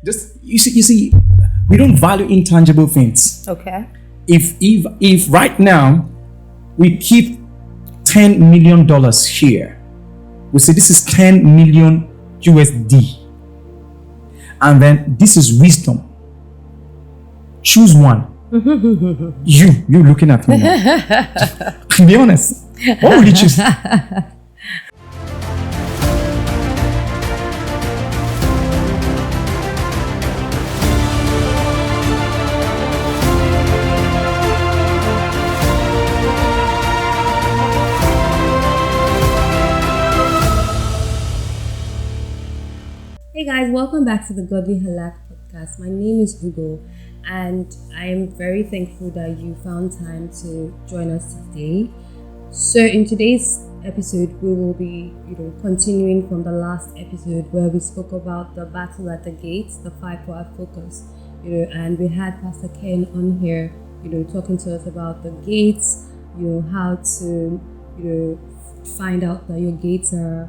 Just you see, we don't value intangible things. Okay. If right now we keep $10 million here, we say this is 10 million USD, and then this is wisdom. Choose one. you looking at me now. Be honest. What will you choose? Hey guys, welcome back to the Godly Halak podcast. My name is Hugo, and I am very thankful that you found time to join us today. So in today's episode, we will be, continuing from the last episode where we spoke about the battle at the gates, the 5-4 focus, and we had Pastor Ken on here, talking to us about the gates, how to, find out that your gates are,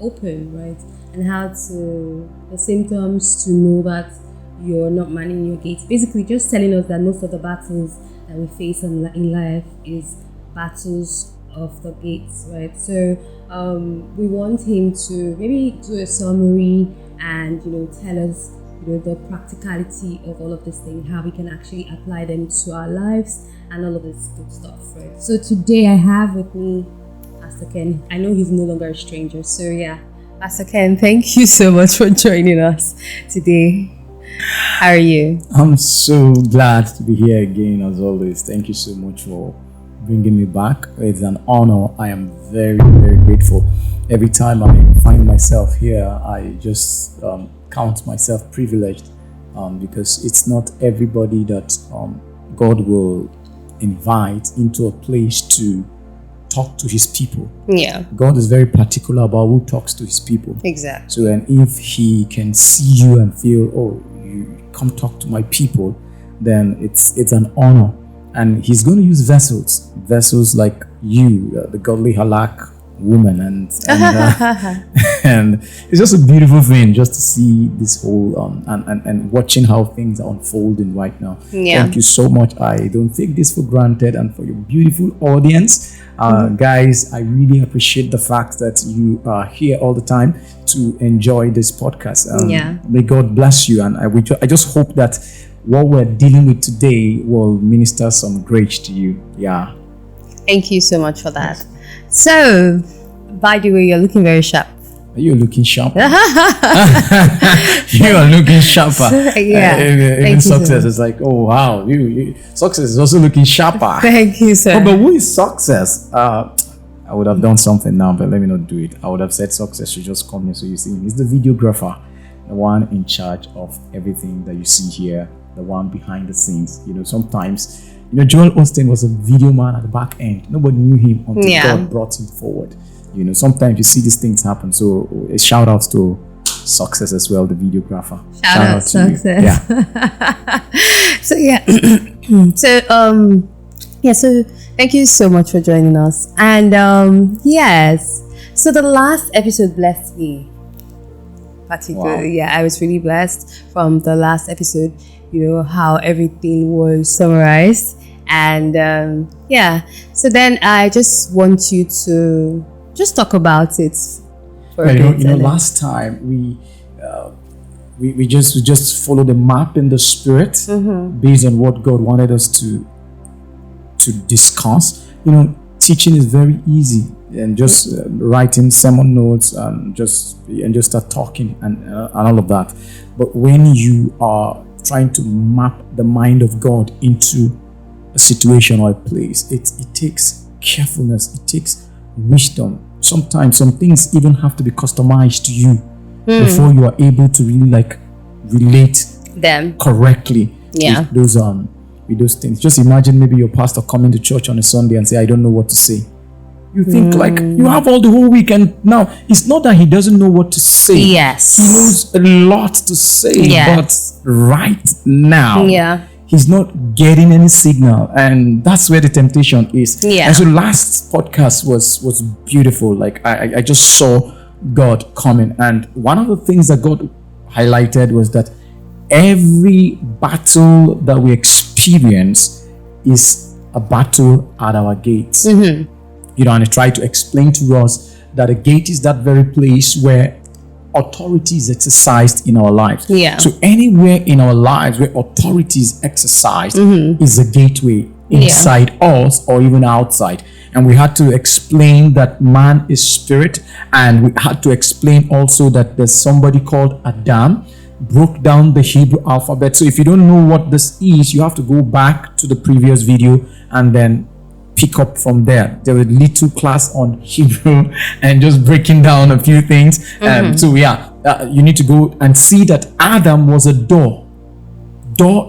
open, right? And how to, the symptoms to know that you're not manning your gates. Basically, just telling us that most of the battles that we face in life is battles of the gates, right? So we want him to maybe do a summary and, tell us, the practicality of all of this thing, how we can actually apply them to our lives and all of this good stuff, right? So today I have with me Pastor Ken. I know he's no longer a stranger, so yeah. Pastor Ken, thank you so much for joining us today. How are you? I'm so glad to be here again, as always. Thank you so much for bringing me back. It's an honor. I am very, very grateful. Every time I find myself here, I just count myself privileged because it's not everybody that God will invite into a place to talk to his people. Yeah. God is very particular about who talks to his people. Exactly. So, and if he can see you and feel, oh, you come talk to my people, then it's an honor. And he's going to use vessels like you, the godly halak woman, and and it's just a beautiful thing just to see this whole and watching how things are unfolding right now. Yeah. Thank you so much. I don't take this for granted, and for your beautiful audience, guys, I really appreciate the fact that you are here all the time to enjoy this podcast. May God bless you, and I just hope that what we're dealing with today will minister some grace to you. Yeah. Thank you so much for that. So, by the way, you're looking very sharp. Are you looking sharper? You are looking sharper. Yeah. Even success is like, oh wow, you success is also looking sharper. Thank you, sir. Oh, but who is success? I would have done something now, but let me not do it. I would have said success should just come here so you see him. He's the videographer, the one in charge of everything that you see here, the one behind the scenes. Sometimes, Joel Osteen was a video man at the back end. Nobody knew him until God brought him forward. Sometimes you see these things happen. So a shout out to Success as well, the videographer. Shout out to Success. Yeah. So thank you so much for joining us. And so the last episode blessed me particularly. Wow. Yeah, I was really blessed from the last episode, how everything was summarized. And so then I just want you to just talk about it for a bit. Last time we just followed the map in the spirit based on what God wanted us to discuss. Teaching is very easy, and just writing sermon notes and just start talking and all of that. But when you are trying to map the mind of God into a situation or a place, it takes carefulness, it takes wisdom. Sometimes some things even have to be customized to you before you are able to really relate them correctly with those things. Just imagine maybe your pastor coming to church on a Sunday and say, I don't know what to say. You think you have all the whole weekend. Now, it's not that he doesn't know what to say. Yes. He knows a lot to say, but right now, he's not getting any signal, and that's where the temptation is. And so last podcast was beautiful. I just saw God coming, and one of the things that God highlighted was that every battle that we experience is a battle at our gates. And I try to explain to us that a gate is that very place where authority is exercised in our lives. So anywhere in our lives where authority is exercised is a gateway inside us or even outside. And we had to explain that man is spirit, and we had to explain also that there's somebody called Adam, broke down the Hebrew alphabet. So if you don't know what this is, you have to go back to the previous video and then pick up from there. There was a little class on Hebrew and just breaking down a few things. You need to go and see that Adam was a door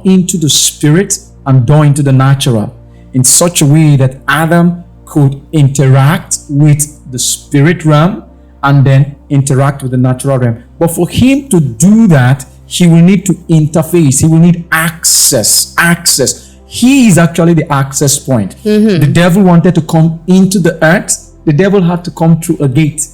into the spirit and door into the natural, in such a way that Adam could interact with the spirit realm and then interact with the natural realm. But for him to do that, he will need to interface. He will need access. He is actually the access point. The devil wanted to come into the earth. The devil had to come through a gate.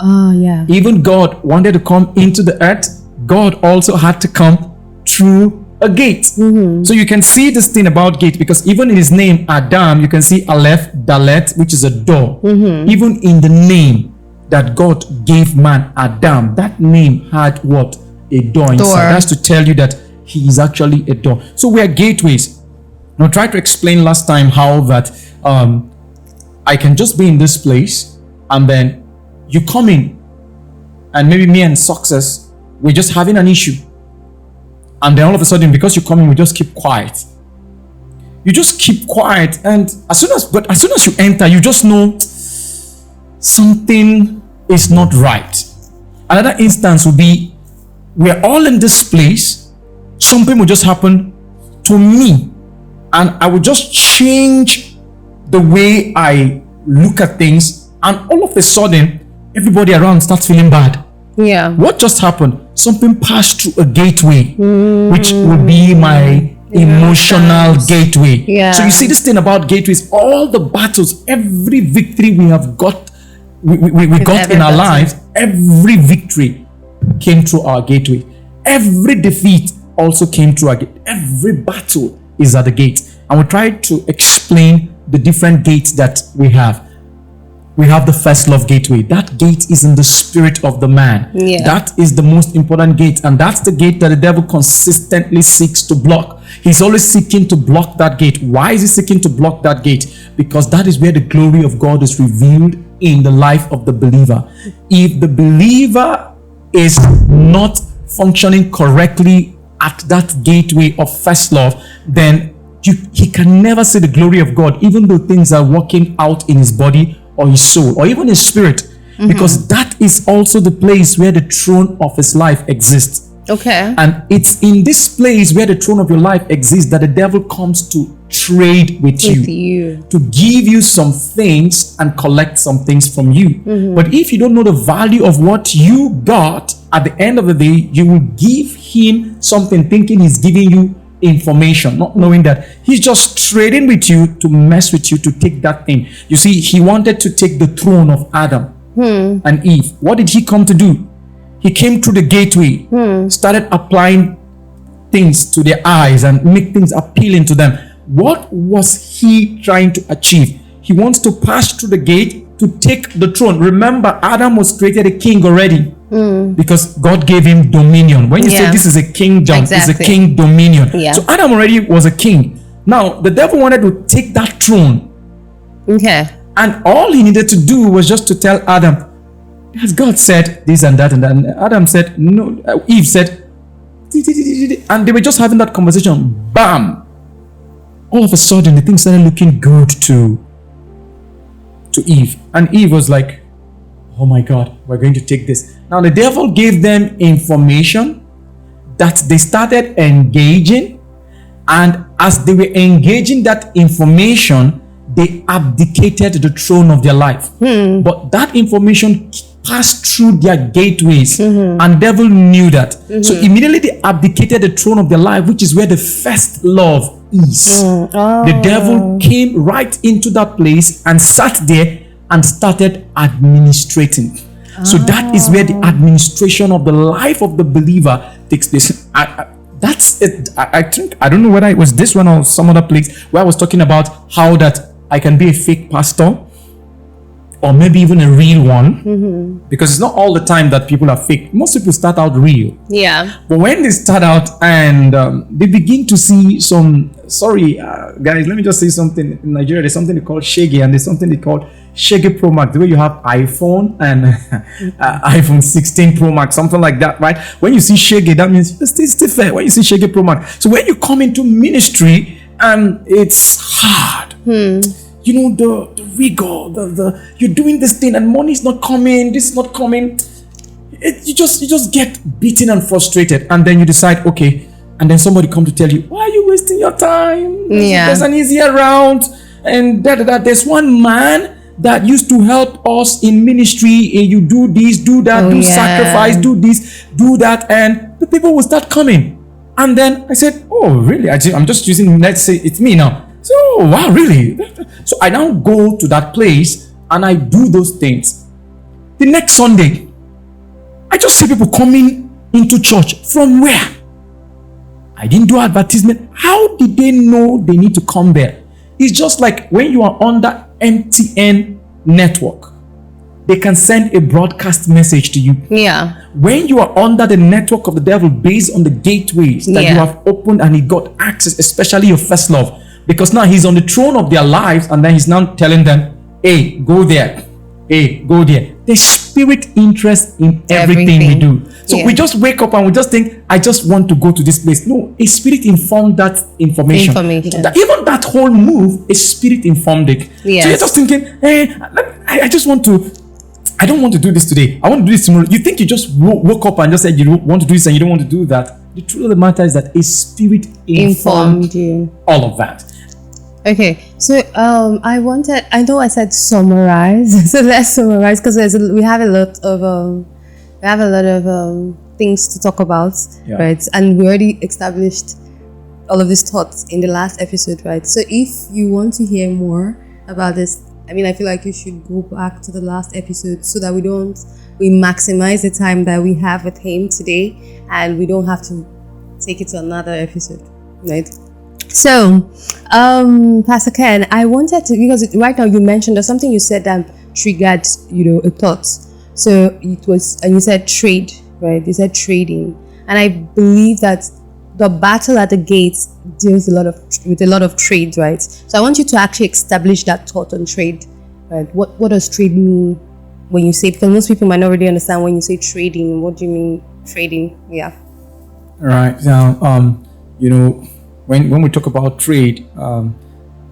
Even God wanted to come into the earth. God also had to come through a gate. So you can see this thing about gate, because even in his name Adam, you can see Aleph, Dalet, which is a door. Even in the name that God gave man, Adam, that name had what? A door inside. That's to tell you that he is actually a door. So we are gateways. Now, I tried to explain last time how that I can just be in this place, and then you come in, and maybe me and Success, we're just having an issue. And then all of a sudden, because you come in, we just keep quiet. You just keep quiet, and as soon as you enter, you just know something is not right. Another instance would be, we're all in this place, something will just happen to me, and I will just change the way I look at things, and all of a sudden, everybody around starts feeling bad. What just happened? Something passed through a gateway, which would be my emotional gateway. So you see this thing about gateways, all the battles, every victory we have got, we got in our lives, every victory came through our gateway. Every defeat also came through our gate. Every battle is at the gate. And we tried to explain the different gates that we have. We have the first love gateway. That gate is in the spirit of the man. That is the most important gate. And that's the gate that the devil consistently seeks to block. He's always seeking to block that gate. Why is he seeking to block that gate? Because that is where the glory of God is revealed in the life of the believer. If the believer is not functioning correctly at that gateway of first love, then he can never see the glory of God, even though things are working out in his body or his soul or even his spirit, because that is also the place where the throne of his life exists. And it's in this place where the throne of your life exists that the devil comes to trade with you, to give you some things and collect some things from you. But if you don't know the value of what you got, at the end of the day, you will give him something thinking he's giving you information, not knowing that he's just trading with you to mess with you, to take that thing. You see, he wanted to take the throne of Adam and Eve. What did he come to do? He came through the gateway, started applying things to their eyes and make things appealing to them. What was he trying to achieve? He wants to pass through the gate to take the throne. Remember, Adam was created a king already, because God gave him dominion. When you say this is a kingdom, it's a king dominion. So Adam already was a king. Now, the devil wanted to take that throne. And all he needed to do was just to tell Adam, as God said this and that and that. And Adam said, no. Eve said, and they were just having that conversation. Bam! All of a sudden, the thing started looking good to Eve. And Eve was like, oh my God, we're going to take this. Now, the devil gave them information that they started engaging. And as they were engaging that information, they abdicated the throne of their life. But that information passed through their gateways, and devil knew that. So immediately they abdicated the throne of their life, which is where the first love is. The devil came right into that place and sat there and started administrating. So that is where the administration of the life of the believer takes place. That's it. I think, I don't know whether it was this one or some other place where I was talking about how that I can be a fake pastor or maybe even a real one, because it's not all the time that people are fake. Most people start out real. Yeah. But when they start out and they begin to see some, guys, let me just say something. In Nigeria, there's something they call Shege, and there's something they call Shege Pro Max, the way you have iPhone and iPhone 16 Pro Max, something like that, right? When you see Shege, that means it's still fair. When you see Shege Pro Max. So when you come into ministry, it's hard. You know, the rigor, you're doing this thing and money is not coming, this is not coming. You just get beaten and frustrated, and then you decide, okay, and then somebody come to tell you, why are you wasting your time? There's an easier route, and there's one man that used to help us in ministry, and you do this, do that, sacrifice, do this, do that, and the people will start coming. And then I said, oh really? I'm just using, let's say it's me now. So, oh, wow, really? So I now go to that place and I do those things. The next Sunday, I just see people coming into church. From where? I didn't do advertisement. How did they know they need to come there? It's just like when you are on that MTN network, they can send a broadcast message to you. Yeah. When you are under the network of the devil based on the gateways that you have opened and he got access, especially your first love, because now he's on the throne of their lives, and then he's now telling them, hey, go there. Hey, go there. There's spirit interest in everything we do. So we just wake up and we just think, I just want to go to this place. No, a spirit informed that information. Even that whole move, a spirit informed it. Yes. So you're just thinking, hey, I don't want to do this today. I want to do this tomorrow. You think you just woke up and just said you want to do this and you don't want to do that. The truth of the matter is that a spirit informed you. All of that. Okay, so I know I said summarize, so let's summarize, because we have a lot of things to talk about, right? And we already established all of these thoughts in the last episode, right? So if you want to hear more about this, I mean, I feel like you should go back to the last episode so that we maximize the time that we have with him today, and we don't have to take it to another episode, right? So, Pastor Ken, I wanted to, because right now you mentioned there's something you said that triggered, a thought. So it was, and you said trade, right? You said trading, and I believe that the battle at the gates deals with a lot of trade, right? So I want you to actually establish that thought on trade, right? What does trade mean when you say? Because most people might not really understand when you say trading. What do you mean trading? Yeah. Right now, when we talk about trade,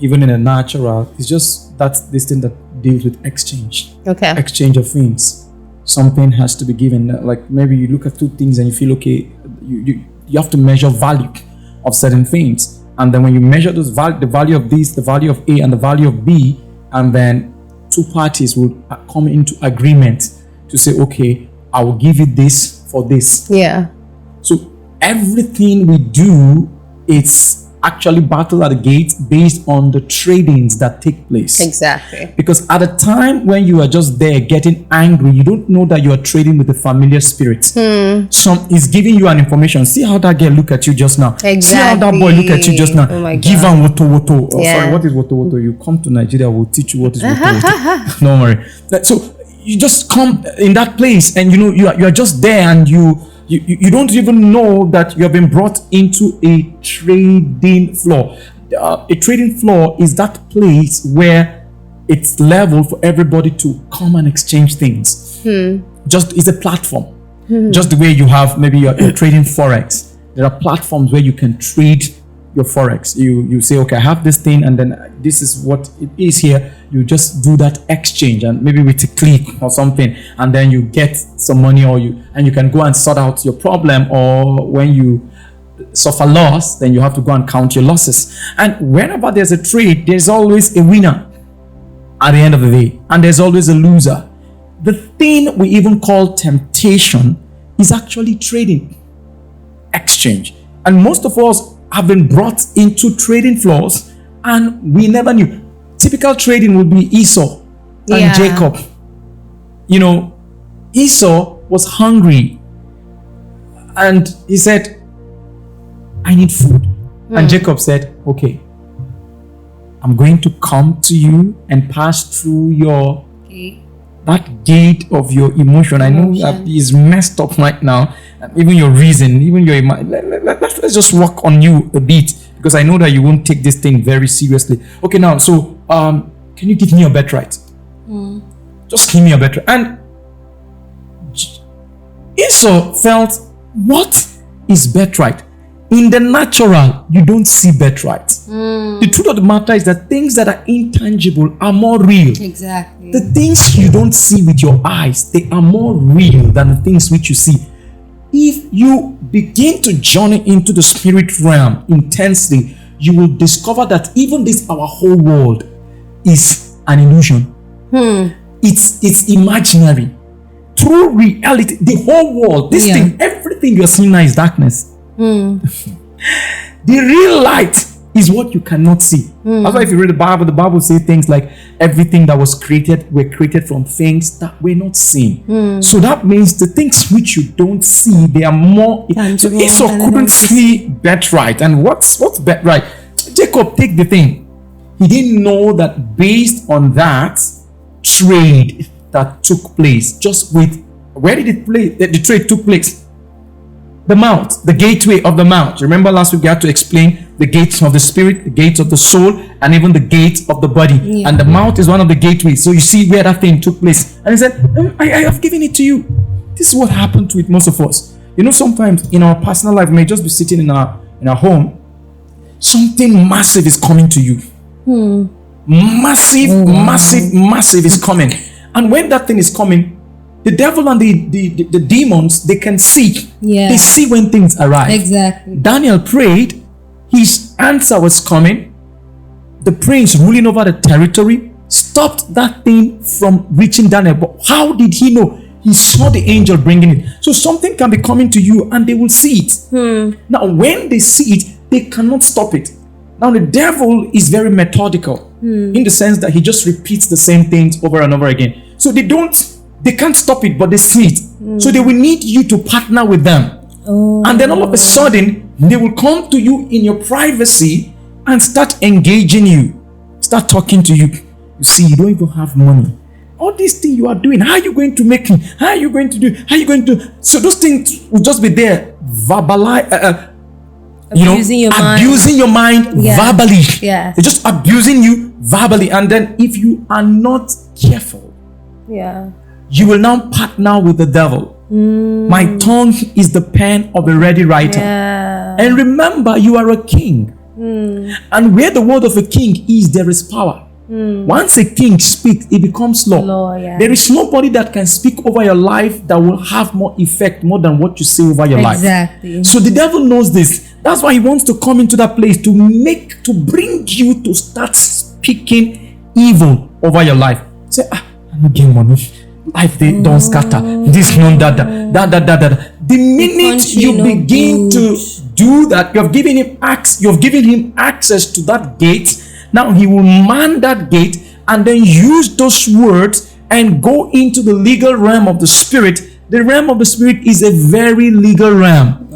even in a natural, it's just that's this thing that deals with exchange. Okay. Exchange of things. Something has to be given. Like maybe you look at two things and you feel okay. You have to measure value of certain things, and then when you measure the value of this, the value of A, and the value of B, and then two parties will come into agreement to say, okay, I will give you this for this. Yeah. So everything we do, it's actually battle at the gate based on the tradings that take place. Exactly. Because at the time when you are just there getting angry, you don't know that you are trading with the familiar spirit. Some is giving you an information. See how that girl look at you just now. Exactly. See how that boy look at you just now. Oh my God. Give him woto. Oh, sorry, what is woto? You come to Nigeria, we'll teach you what is woto. Don't worry. So you just come in that place, and you are just there, and you don't even know that you have been brought into a trading floor. A trading floor is that place where it's level for everybody to come and exchange things. Just it's a platform. Just the way you have maybe you're trading forex. There are platforms where you can trade your forex. You say, okay, I have this thing, and then this is what it is here. You just do that exchange, and maybe with a click or something, and then you get some money, and you can go and sort out your problem. Or when you suffer loss, then you have to go and count your losses. And whenever there's a trade, there's always a winner at the end of the day, and there's always a loser. The thing we even call temptation is actually trading, exchange. And most of us have been brought into trading floors and we never knew. Typical trading would be Esau and Jacob. Esau was hungry and he said, I need food. And Jacob said, okay, I'm going to come to you and pass through that gate of your emotion. I know that is messed up right now. Even your reason, even your let's just work on you a bit, because I know that you won't take this thing very seriously. Okay, now, so can you give me your birthright? Just give me your birthright. And Esau felt, what is birthright? In the natural, you don't see birthright. The truth of the matter is that things that are intangible are more real. Exactly. The things you don't see with your eyes, they are more real than the things which you see. If you begin to journey into the spirit realm intensely, you will discover that even this, our whole world, is an illusion. It's imaginary. True reality, the whole world, this thing, everything you're seeing now is darkness. The real light is what you cannot see. That's why if you read the Bible says things like everything that was created were created from things that were not seen. So that means the things which you don't see, they are more. So Esau couldn't see birthright. And what's birthright? Jacob, take the thing. He didn't know that based on that trade that took place, just with where did it play? The trade took place. The mount, the gateway of the mount. Remember last week we had to explain the gates of the spirit, the gates of the soul, and even the gates of the body. And the mount is one of the gateways. So you see where that thing took place. And he said, I have given it to you. This is what happened to it, most of us. You know, sometimes in our personal life, we may just be sitting in our home. Something massive is coming to you. Massive is coming. And when that thing is coming, the devil and the demons, they can see. They see when things arrive. Exactly. Daniel prayed. His answer was coming. The prince ruling over the territory stopped that thing from reaching Daniel. But how did he know? He saw the angel bringing it. So something can be coming to you and they will see it. Now, when they see it, they cannot stop it. Now, the devil is very methodical in the sense that he just repeats the same things over and over again. So they can't stop it, but they see it. So they will need you to partner with them. And then all of a sudden, they will come to you in your privacy and start engaging you, start talking to you. You see, you don't even have money. All these things you are doing, how are you going to make it? How are you going to do? How are you going to? So those things will just be there, abusing your mind verbally. They're just abusing you verbally. And then if you are not careful, you will now partner with the devil. My tongue is the pen of a ready writer. And remember, you are a king. And where the word of a king is, there is power. Once a king speaks, it becomes law. There is nobody that can speak over your life that will have more effect more than what you say over your life. So the devil knows this. That's why he wants to come into that place to bring you to start speaking evil over your life. Say, I'm not getting money. Life they don't scatter. This none that. The minute you begin to do that, you've given him access to that gate. Now he will man that gate and then use those words and go into the legal realm of the spirit. The realm of the spirit is a very legal realm.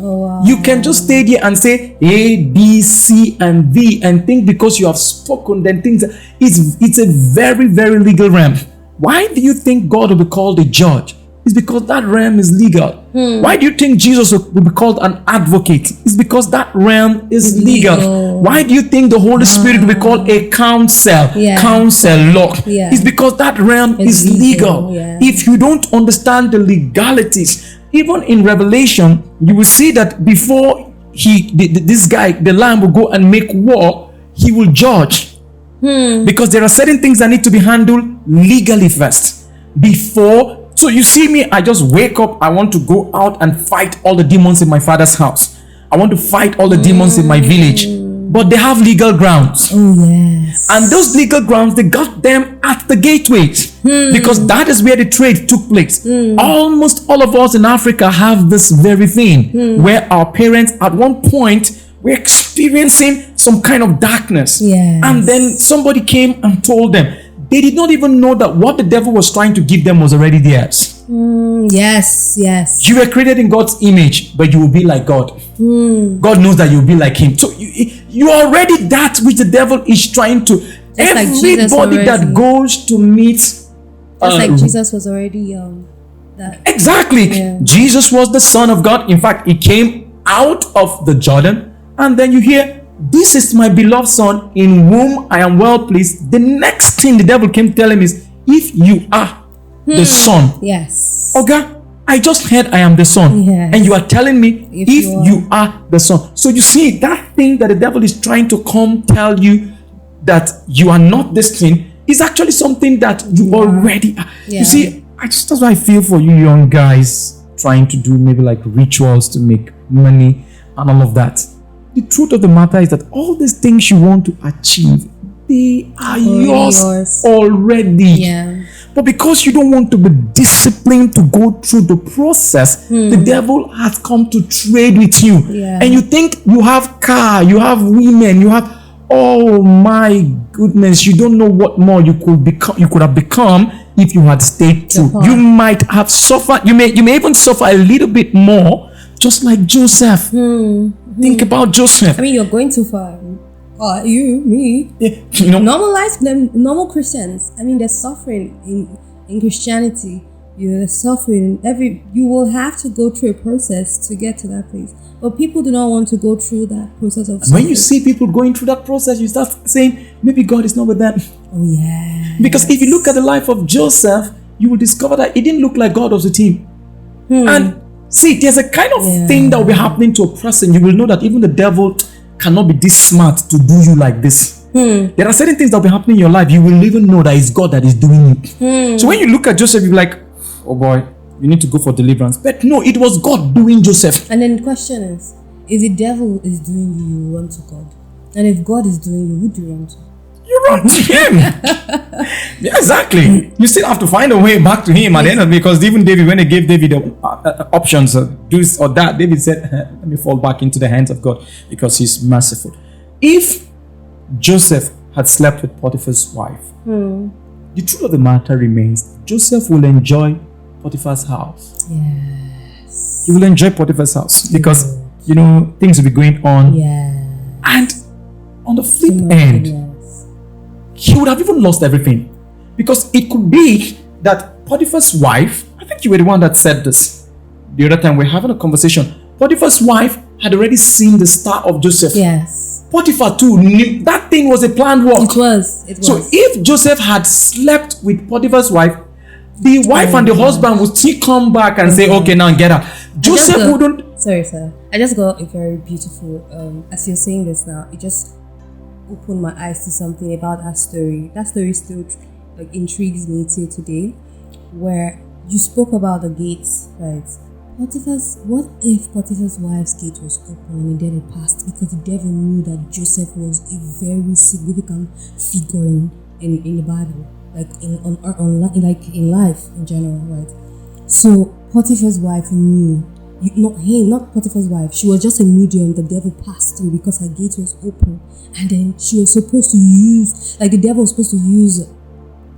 You can just stay there and say A, B, C, and D and think because you have spoken, then things. It's a very, very legal realm. Why do you think God will be called a judge? It's because that realm is legal. Why do you think Jesus will be called an advocate? It's because that realm is legal. Why do you think the Holy Spirit will be called a counselor? It's because that realm is legal. If you don't understand the legalities, even in Revelation, you will see that before this guy, the Lamb, will go and make war, he will judge. Because there are certain things that need to be handled legally first before. So you see me, I just wake up, I want to go out and fight all the demons in my father's house. I want to fight all the demons in my village. But they have legal grounds. And those legal grounds, they got them at the gateways. Because that is where the trade took place. Almost all of us in Africa have this very thing. Where our parents at one point were experiencing some kind of darkness. And then somebody came and told them. They did not even know that what the devil was trying to give them was already theirs. Yes, yes. You were created in God's image, but you will be like God. God knows that you'll be like Him. So you are already that which the devil is trying to. Just like Jesus Everybody that already. goes to meet. Just like Jesus was already that. Exactly. Yeah. Jesus was the Son of God. In fact, He came out of the Jordan, and then you hear, "This is my beloved Son, in whom I am well pleased." The next thing the devil came to tell him is, "If you are the Son." Yes. Okay, I just heard I am the Son, Yes. and you are telling me if you you are the Son. So you see, that thing that the devil is trying to come tell you that you are not this thing is actually something that you already are. Yeah. You see, that's why I feel for you young guys trying to do maybe like rituals to make money and all of that. The truth of the matter is that all these things you want to achieve, they are yours already. Yeah. But because you don't want to be disciplined to go through the process, the devil has come to trade with you. Yeah. And you think you have car, you have women, you have, oh my goodness, you don't know what more you could have become if you had stayed true. You might have suffered, you may even suffer a little bit more, just like Joseph. Think about Joseph. I mean, you're going too far. You, me. Yeah, you know, Normal life, normal Christians. I mean, there's suffering in Christianity. There's suffering. You will have to go through a process to get to that place. But people do not want to go through that process of suffering. When you see people going through that process, you start saying, maybe God is not with them. Oh, yeah. Because if you look at the life of Joseph, you will discover that it didn't look like God was with him. And see, there's a kind of thing that will be happening to a person. You will know that even the devil cannot be this smart to do you like this. There are certain things that will be happening in your life. You will even know that it's God that is doing it. So when you look at Joseph, you're like, oh boy, you need to go for deliverance. But no, it was God doing Joseph. And then the question is, if the devil is doing you run to God. And if God is doing you, who do you run to? You run to Him. Yeah, exactly. You still have to find a way back to Him at the end of it, because even David, when they gave David options, do this or that, David said, let me fall back into the hands of God because He's merciful. If Joseph had slept with Potiphar's wife, the truth of the matter remains, Joseph will enjoy Potiphar's house. Yes. He will enjoy Potiphar's house because, you know, things will be going on. Yeah. And on the flip end, he would have even lost everything. Because it could be that Potiphar's wife, I think you were the one that said this the other time we were having a conversation. Potiphar's wife had already seen the star of Joseph. Yes. Potiphar too knew that thing was a planned work. It was. So if Joseph had slept with Potiphar's wife, the wife and the husband would still come back and say, okay, now get her. Joseph wouldn't. Sorry, sir. I just got a very beautiful, as you're saying this now, it just opened my eyes to something about that story. That story still intrigues me till today, where you spoke about the gates, right? What if Potiphar's wife's gate was open and the devil passed, because the devil knew that Joseph was a very significant figure in the Bible, in life in general, right? So Potiphar's wife knew, not Potiphar's wife, she was just a medium the devil passed through because her gate was open, and then she was supposed to use, the devil was supposed to use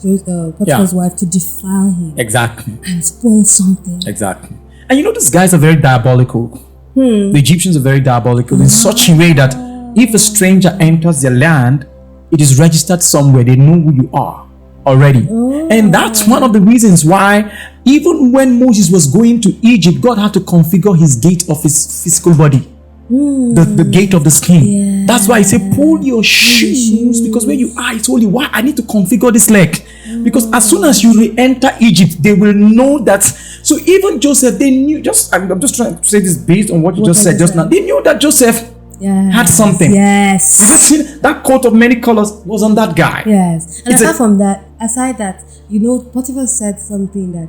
Potiphar's wife to defile him. Exactly. And spoil something. Exactly. And you know, these guys are very diabolical. The Egyptians are very diabolical in such a way that if a stranger enters their land, it is registered somewhere. They know who you are already. And that's one of the reasons why even when Moses was going to Egypt, God had to configure his gate of his physical body. The gate of the skin. Yeah. That's why he said, pull your shoes, because where you are, it's only why I need to configure this leg. Because as soon as you re-enter Egypt, they will know that. So even Joseph, they knew, I'm just trying to say this based on what you just said just now. They knew that Joseph had something. Yes. You just see that coat of many colors was on that guy. Yes. And aside that, Potiphar said something that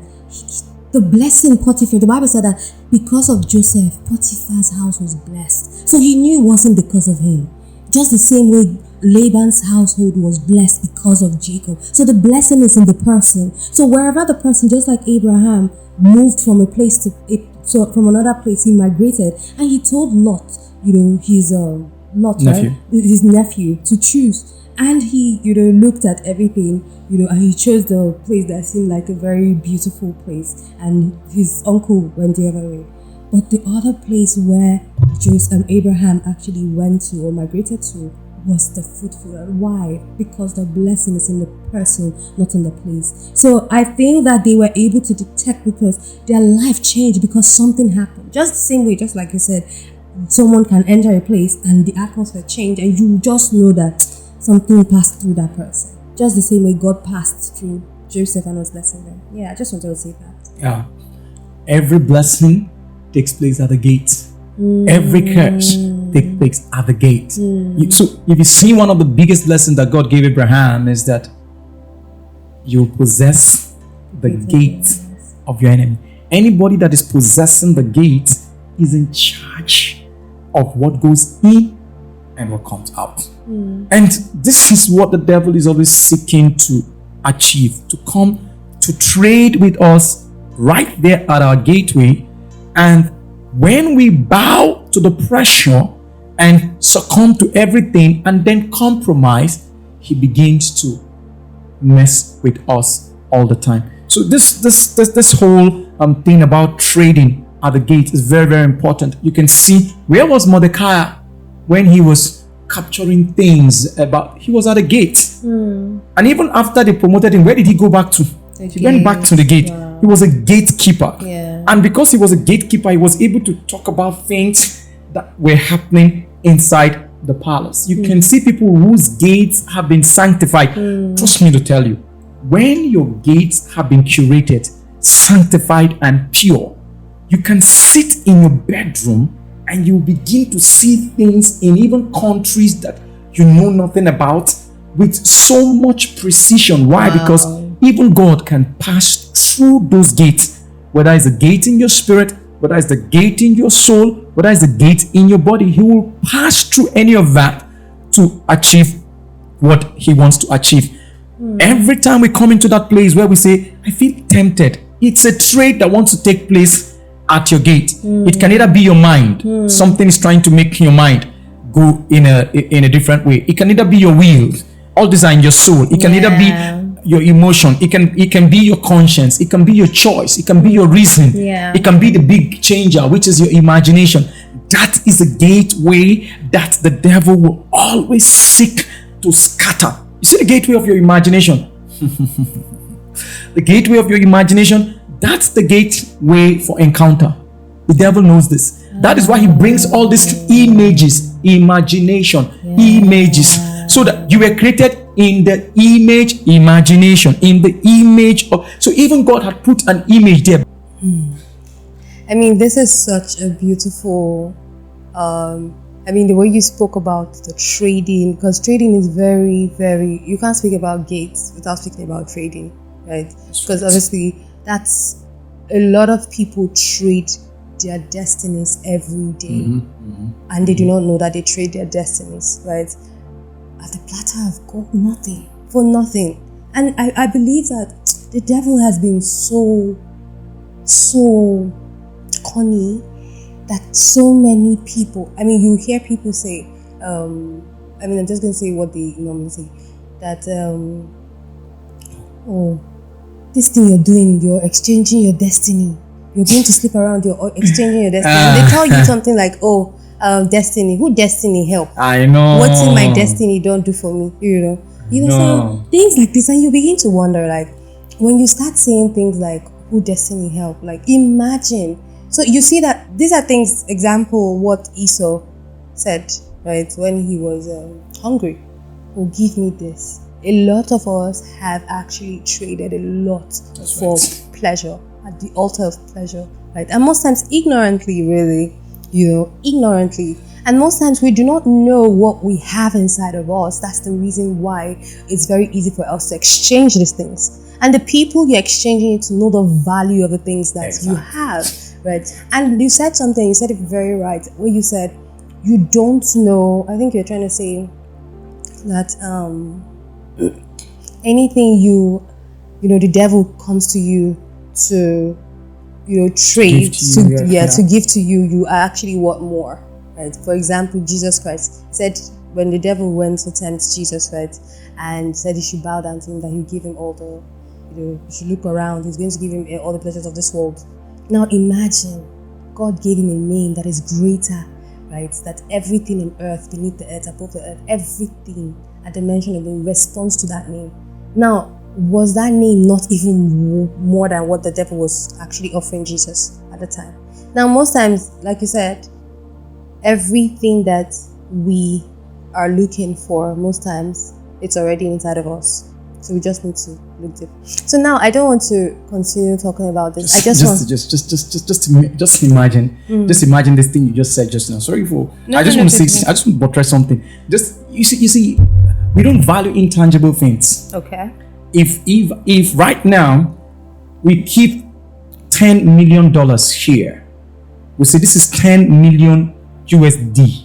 the blessing Potiphar, the Bible said that because of Joseph, Potiphar's house was blessed. So he knew it wasn't because of him. Just the same way Laban's household was blessed because of Jacob. So the blessing is in the person. So wherever the person, just like Abraham, moved from a place from another place, he migrated, and he told Lot, his Lot, Nephew. right? His nephew to choose. And he, looked at everything, and he chose the place that seemed like a very beautiful place. And his uncle went the other way. But the other place where Joseph and Abraham actually went to or migrated to was the fruitful. And why? Because the blessing is in the person, not in the place. So I think that they were able to detect because their life changed because something happened. Just the same way, just like you said, someone can enter a place and the atmosphere change, and you just know that something passed through that person. Just the same way God passed through Joseph and was blessing them. Yeah, I just wanted to say that. Yeah. Every blessing takes place at the gate. Every curse takes place at the gate. So if you see, one of the biggest lessons that God gave Abraham is that you possess the gate of your enemy. Anybody that is possessing the gate is in charge of what goes in and what comes out. And this is what the devil is always seeking to achieve, to come to trade with us right there at our gateway. And when we bow to the pressure and succumb to everything and then compromise, he begins to mess with us all the time. So this whole thing about trading at the gate is very, very important. You can see, where was Mordecai when he was capturing things about, he was at the gate. And even after they promoted him, where did he go back to? He went back to the gate. Wow. He was a gatekeeper. Yeah. And because he was a gatekeeper, he was able to talk about things that were happening inside the palace. You can see people whose gates have been sanctified. Trust me to tell you, when your gates have been curated, sanctified and pure, you can sit in your bedroom and you begin to see things in even countries that you know nothing about with so much precision. Why? Wow. Because even God can pass through those gates, whether it's a gate in your spirit, whether it's the gate in your soul, whether it's the gate in your body. He will pass through any of that to achieve what he wants to achieve. Every time we come into that place where we say, I feel tempted, it's a trade that wants to take place at your gate. It can either be your mind. Something is trying to make your mind go in a different way. It can either be your will. All these are in your soul. It can either be your emotion. It can be your conscience. It can be your choice. It can be your reason. It can be the big changer, which is your imagination. That is a gateway that the devil will always seek to scatter. You see the gateway of your imagination? The gateway of your imagination, that's the gateway for encounter. The devil knows this. That is why he brings all these images, imagination, images, so that you were created in the image, imagination, in the image of. So even God had put an image there. I mean, this is such a beautiful. The way you spoke about the trading, because trading is very, very. You can't speak about gates without speaking about trading, right? Because obviously, that's a lot of people trade their destinies every day, and they do not know that they trade their destinies, right? At the platter of gold, nothing for nothing. And I believe that the devil has been so cunning that so many people, you hear people say, I'm just going to say what they normally say, that, this thing you're doing, you're exchanging your destiny. You're going to sleep around, you're exchanging your destiny. And they tell you something like, destiny. Who destiny help? I know. What's in my destiny don't do for me, You know, things like this, and you begin to wonder, like, when you start saying things like, who destiny help? Like, imagine. So you see that these are things, example, what Esau said, right? When he was hungry. Oh, give me this. A lot of us have actually traded a lot for pleasure, at the altar of pleasure, right? And most times ignorantly, really, ignorantly. And most times we do not know what we have inside of us. That's the reason why it's very easy for us to exchange these things. And the people you're exchanging it to know the value of the things that you have, right? And you said something, you said it very right, where you said, you don't know, I think you're trying to say that anything the devil comes to you to trade, to give to you, you actually want more, right? For example, Jesus Christ said when the devil went to tempt Jesus, right, and said he should bow down to him, that he'll give him all the, you should look around, he's going to give him all the pleasures of this world. Now imagine God gave him a name that is greater, right? That everything in earth, beneath the earth, above the earth, everything at the mention of him responds to that name. Now, was that name not even more than what the devil was actually offering Jesus at the time? Now, most times, like you said, everything that we are looking for, most times, it's already inside of us. So we just need to look deep. So now I don't want to continue talking about this. Just imagine this thing you just said just now. Sorry for. I just want to buttress something. You see, we don't value intangible things. Okay. If right now we keep $10 million here, we say this is 10 million USD,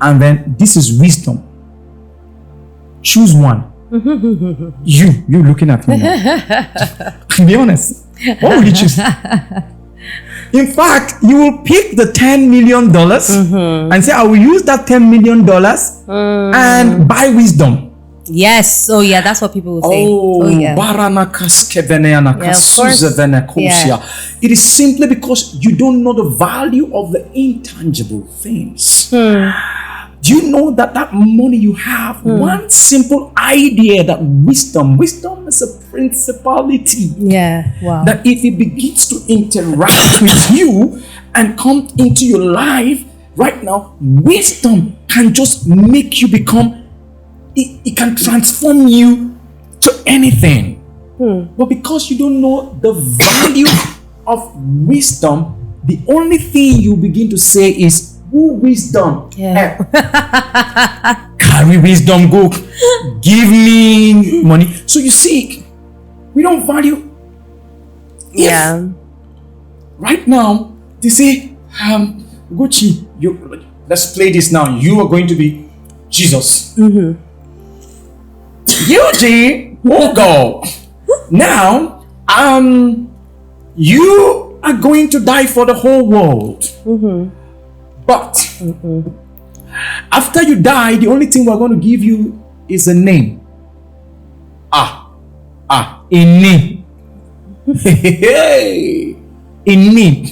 and then this is wisdom. Choose one. You looking at me now. Be honest. What will you choose? In fact, you will pick the $10 million and say, I will use that $10 million and buy wisdom. Yes. Oh, yeah. That's what people will say. Oh, yeah. Yeah. It is simply because you don't know the value of the intangible things. Do you know that money you have, one simple idea that wisdom is a principality. Yeah, wow. That if it begins to interact with you and come into your life right now, wisdom can just make you become, it can transform you to anything. But because you don't know the value of wisdom, the only thing you begin to say is, who wisdom? Yeah. Carry wisdom, go give me money. So you see, we don't value. Yeah. Right now, they say, Gucci, let's play this now. You are going to be Jesus. Eugene will go. Now, you are going to die for the whole world. But after you die, the only thing we're going to give you is a name. A name. A name.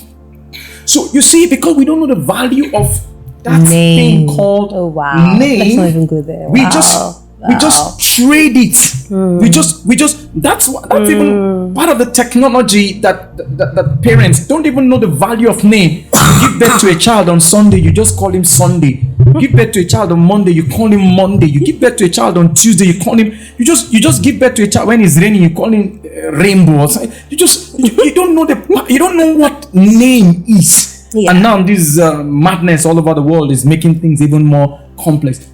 So you see, because we don't know the value of that name. thing called name, that's not even good there. We just trade it. That's even part of the technology that parents don't even know the value of name. You give birth to a child on Sunday, you just call him Sunday. You give birth to a child on Monday, you call him Monday. You give birth to a child on Tuesday, you call him. You just give birth to a child when it's raining, you call him Rainbow. You don't know you don't know what name is. Yeah. And now this madness all over the world is making things even more complex.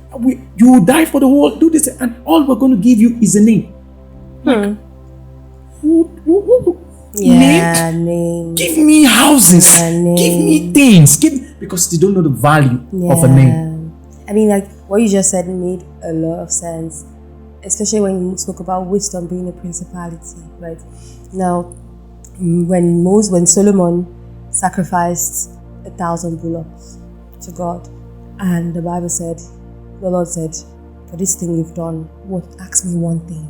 You will die for the world, do this, and all we're going to give you is a name. Name. Give me houses. Give me things. Because they don't know the value of a name. I mean, like what you just said made a lot of sense, especially when you spoke about wisdom being a principality, right? Now, when Solomon sacrificed 1,000 bullocks to God, and the Bible said, the Lord said, for this thing you've done, ask me one thing.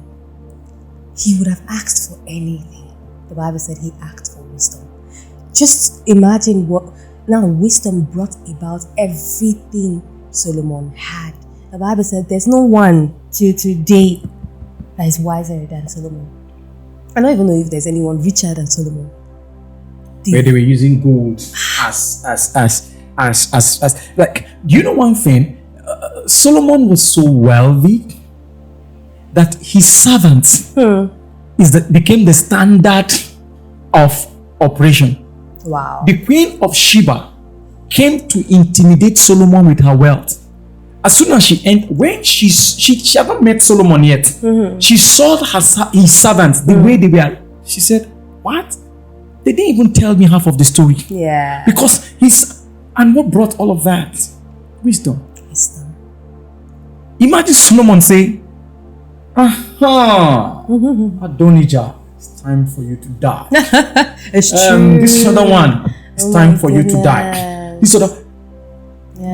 He would have asked for anything. The Bible said he asked for wisdom. Just imagine now wisdom brought about everything Solomon had. The Bible said there's no one till today that is wiser than Solomon. I don't even know if there's anyone richer than Solomon. Where they were using gold as like, do you know one thing? Solomon was so wealthy that his servants became the standard of operation. Wow. The queen of Sheba came to intimidate Solomon with her wealth. As soon as she entered, when she haven't met Solomon yet, she saw his servants the way they were. She said, "What? They didn't even tell me half of the story." Yeah. Because and what brought all of that? Wisdom. Imagine Solomon say, Adonijah, it's time for you to die. It's true. This other one, it's time for you to die. This other,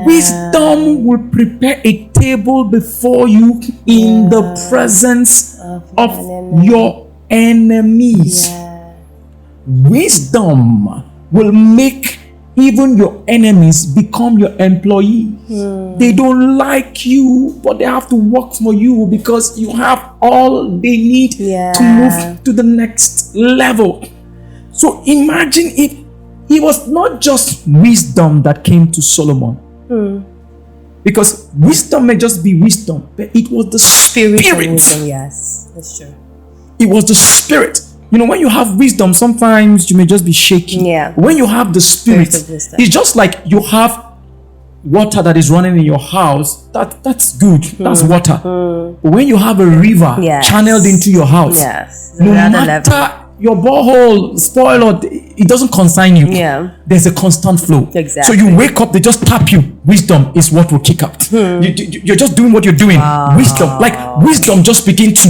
Wisdom will prepare a table before you in the presence of your enemies. Wisdom will make even your enemies become your employee. They don't like you, but they have to work for you because you have all they need to move to the next level. So imagine if it was not just wisdom that came to Solomon. Because wisdom may just be wisdom, but it was the spirit. Yes, that's true. It was the spirit. You know, when you have wisdom, sometimes you may just be shaky. When you have the spirit, it's just like you have water that is running in your house. That's good. That's water. But when you have a river channeled into your house, no matter your borehole spoil or it doesn't consign you. There's a constant flow. So you wake up, they just tap you. Wisdom is what will kick up. You're just doing what you're doing. Wisdom, like wisdom just begin to,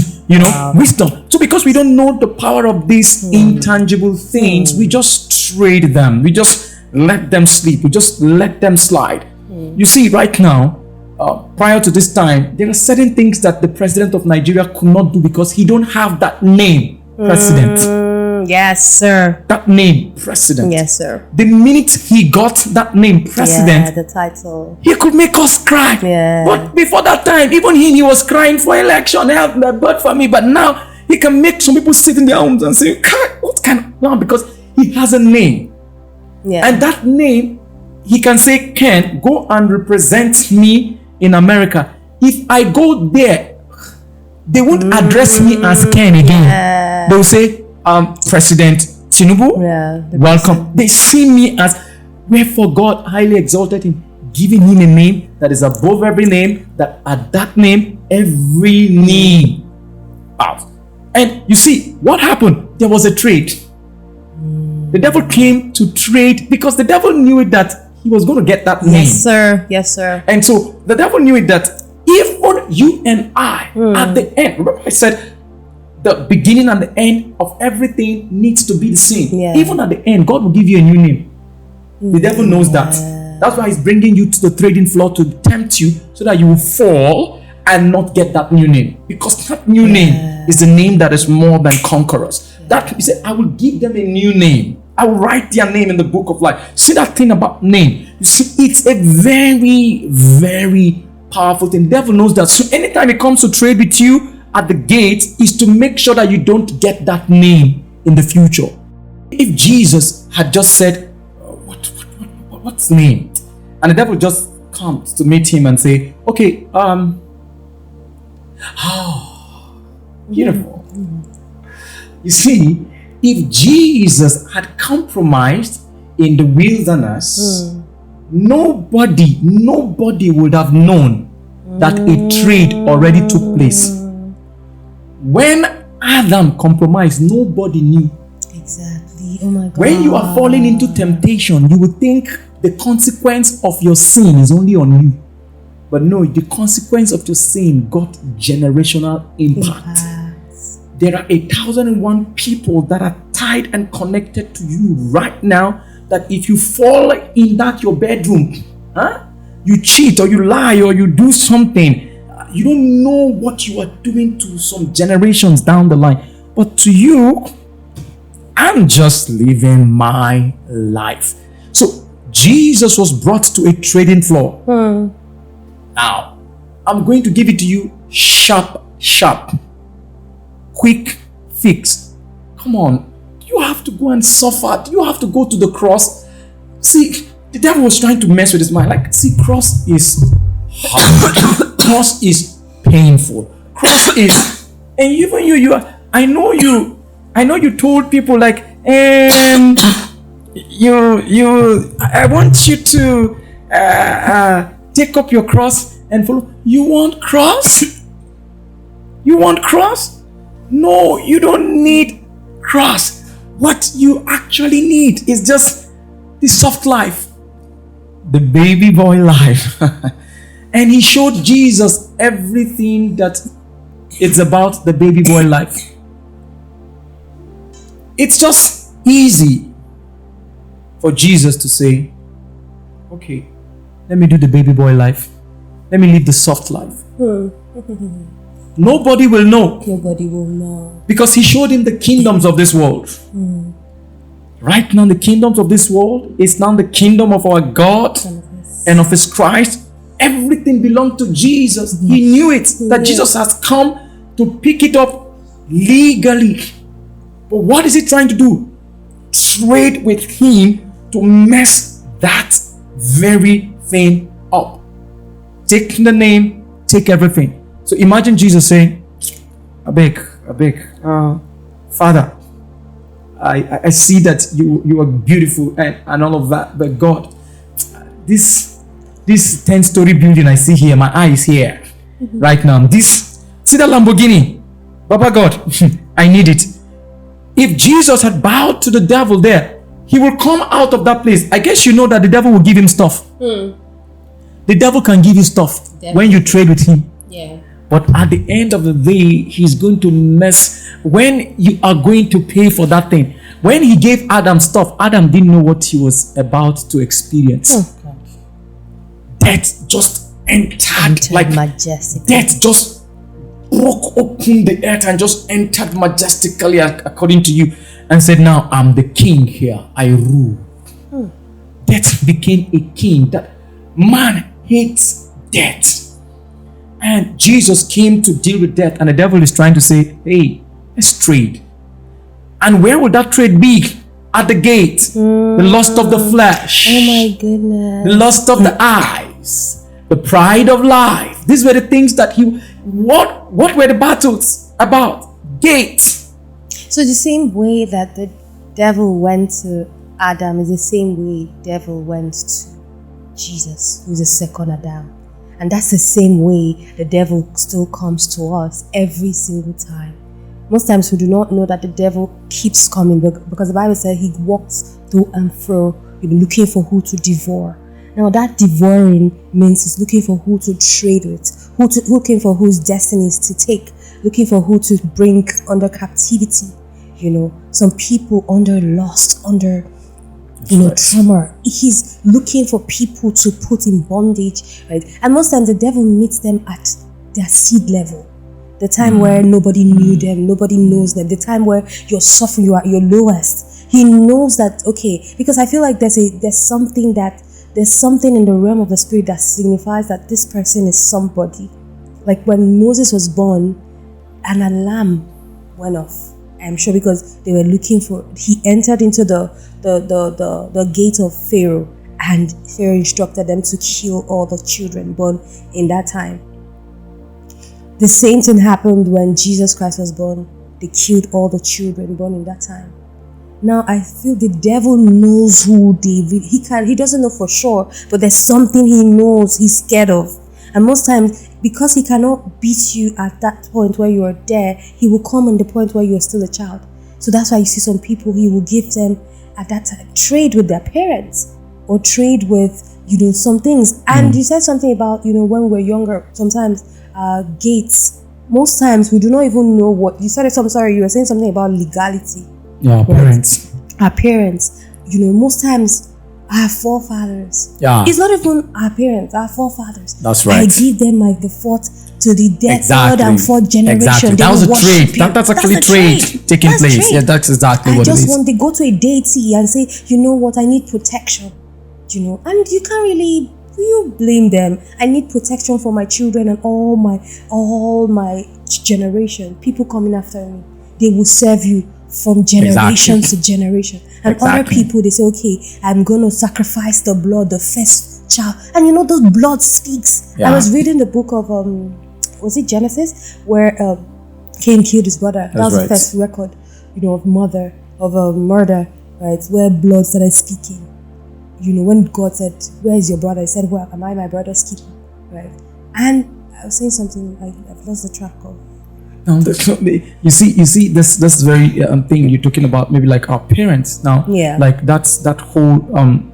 wisdom. So because we don't know the power of these intangible things, we just trade them. We just let them sleep. We just let them slide. You see, right now, prior to this time, there are certain things that the president of Nigeria could not do because he don't have that name. President. Yes, sir. That name, president. Yes, sir. The minute he got that name, president, the title, he could make us cry. But before that time, even he was crying for election, help me, but for me. But now he can make some people sit in their homes and say, what kind of now? Because he has a name. And that name, he can say, Ken, go and represent me in America. If I go there, they won't address me as Ken again. They will say, President Tinubu, welcome. They see me as, wherefore God highly exalted him, giving him a name that is above every name, that at that name, every knee bows. And you see, what happened? There was a trade. The devil came to trade because the devil knew it that he was going to get that name. Yes, sir. Yes, sir. And so the devil knew it that even you and I, at the end, remember I said the beginning and the end of everything needs to be the same. Even at the end, God will give you a new name. The devil knows that. That's why he's bringing you to the trading floor to tempt you so that you will fall and not get that new name. Because that new name is the name that is more than conquerors. That he said, I will give them a new name. I will write their name in the book of life. See that thing about name? You see, it's a very, very powerful thing. The devil knows that. So anytime he comes to trade with you at the gate is to make sure that you don't get that name in the future. If Jesus had just said, what's name? And the devil just comes to meet him and say, okay, beautiful. You see, if Jesus had compromised in the wilderness, nobody would have known that a trade already took place. When Adam compromised, nobody knew. Exactly. Oh my God. When you are falling into temptation, you would think the consequence of your sin is only on you. But no, the consequence of your sin got generational impact. There are 1,001 people that are tied and connected to you right now, that if you fall in that your bedroom, you cheat or you lie or you do something, you don't know what you are doing to some generations down the line. But to you, I'm just living my life. So Jesus was brought to a trading floor. Now, I'm going to give it to you sharp. Quick fix. Come on. You have to go and suffer. You have to go to the cross. See, the devil was trying to mess with his mind. Like, see, cross is hard. Cross is painful. Cross is, and even you are, I know you told people like, I want you to take up your cross and follow. You want cross? You want cross? No, you don't need cross. What you actually need is just the soft life, the baby boy life. And he showed Jesus everything that it's about the baby boy life. It's just easy for Jesus to say, okay, let me do the baby boy life. Let me live the soft life. Nobody will know. Nobody will know. Because he showed him the kingdoms of this world. Right now, the kingdoms of this world is now the kingdom of our God and of his Christ. Everything belonged to Jesus. He knew it, that Jesus has come to pick it up legally. But what is he trying to do? Trade with him to mess that very thing up. Take the name, take everything. So imagine Jesus saying, I beg, Father, I see that you are beautiful and all of that, but God, this 10-story building I see here, my eye is here right now. See that Lamborghini? Baba God, I need it. If Jesus had bowed to the devil there, he will come out of that place. I guess you know that the devil will give him stuff. The devil can give you stuff when you trade with him. Yeah. But at the end of the day, he's going to mess. When you are going to pay for that thing. When he gave Adam stuff, Adam didn't know what he was about to experience. Death just entered like majestic. Death just broke open the earth and just entered majestically according to you and said, now I'm the king here. I rule. Death became a king. That man hates death. And Jesus came to deal with death, and the devil is trying to say, hey, let's trade. And where would that trade be? At the gate. The lust of the flesh. Oh my goodness. The lust of the eyes. The pride of life. These were the things that what were the battles about? Gates. So the same way that the devil went to Adam is the same way the devil went to Jesus, who's the second Adam. And that's the same way the devil still comes to us every single time. Most times we do not know that the devil keeps coming because the Bible says he walks to and fro, looking for who to devour. Now that devouring means he's looking for who to trade with, looking for whose destinies to take, looking for who to bring under captivity. Some people under lust, under trauma. He's looking for people to put in bondage, right? And most times the devil meets them at their seed level. The time where nobody knew them, nobody knows them. The time where you're suffering, you are at your lowest. He knows that, okay, because I feel like there's something in the realm of the spirit that signifies that this person is somebody. Like when Moses was born, an alarm went off. I'm sure because they were looking he entered into the gate of Pharaoh, and Pharaoh instructed them to kill all the children born in that time. The same thing happened when Jesus Christ was born. They killed all the children born in that time. Now I feel the devil knows who he doesn't know for sure, but there's something he knows he's scared of. And most times, because he cannot beat you at that point where you are there, he will come on the point where you are still a child. So that's why you see some people, he will give them at that time, trade with their parents or trade with, some things. And you said something about, when we were younger, sometimes gates. Most times we do not even know what, you were saying something about legality. Yeah, parents. Our parents, most times our forefathers. Yeah. It's not even our parents, our forefathers. That's right. I give them like the fourth to the third and fourth generation. Exactly. That was a trade. That's actually trade taking place. Trade. Yeah, that's exactly what it is. They go to a deity and say, you know what, I need protection. And you can't really blame them. I need protection for my children and all my generation. People coming after me. They will serve you from generation to generation. And other people, they say, okay, I'm going to sacrifice the blood, the first child. And those blood speaks. Yeah. I was reading the book of, was it Genesis? Where Cain killed his brother. That was the first record, of murder, right? Where blood started speaking. When God said, where is your brother? He said, well, am I my brother's keeper? Right? And I was saying something, I've lost the track of. Now, you see this very thing you're talking about, maybe like our parents now. Yeah. Like that's that whole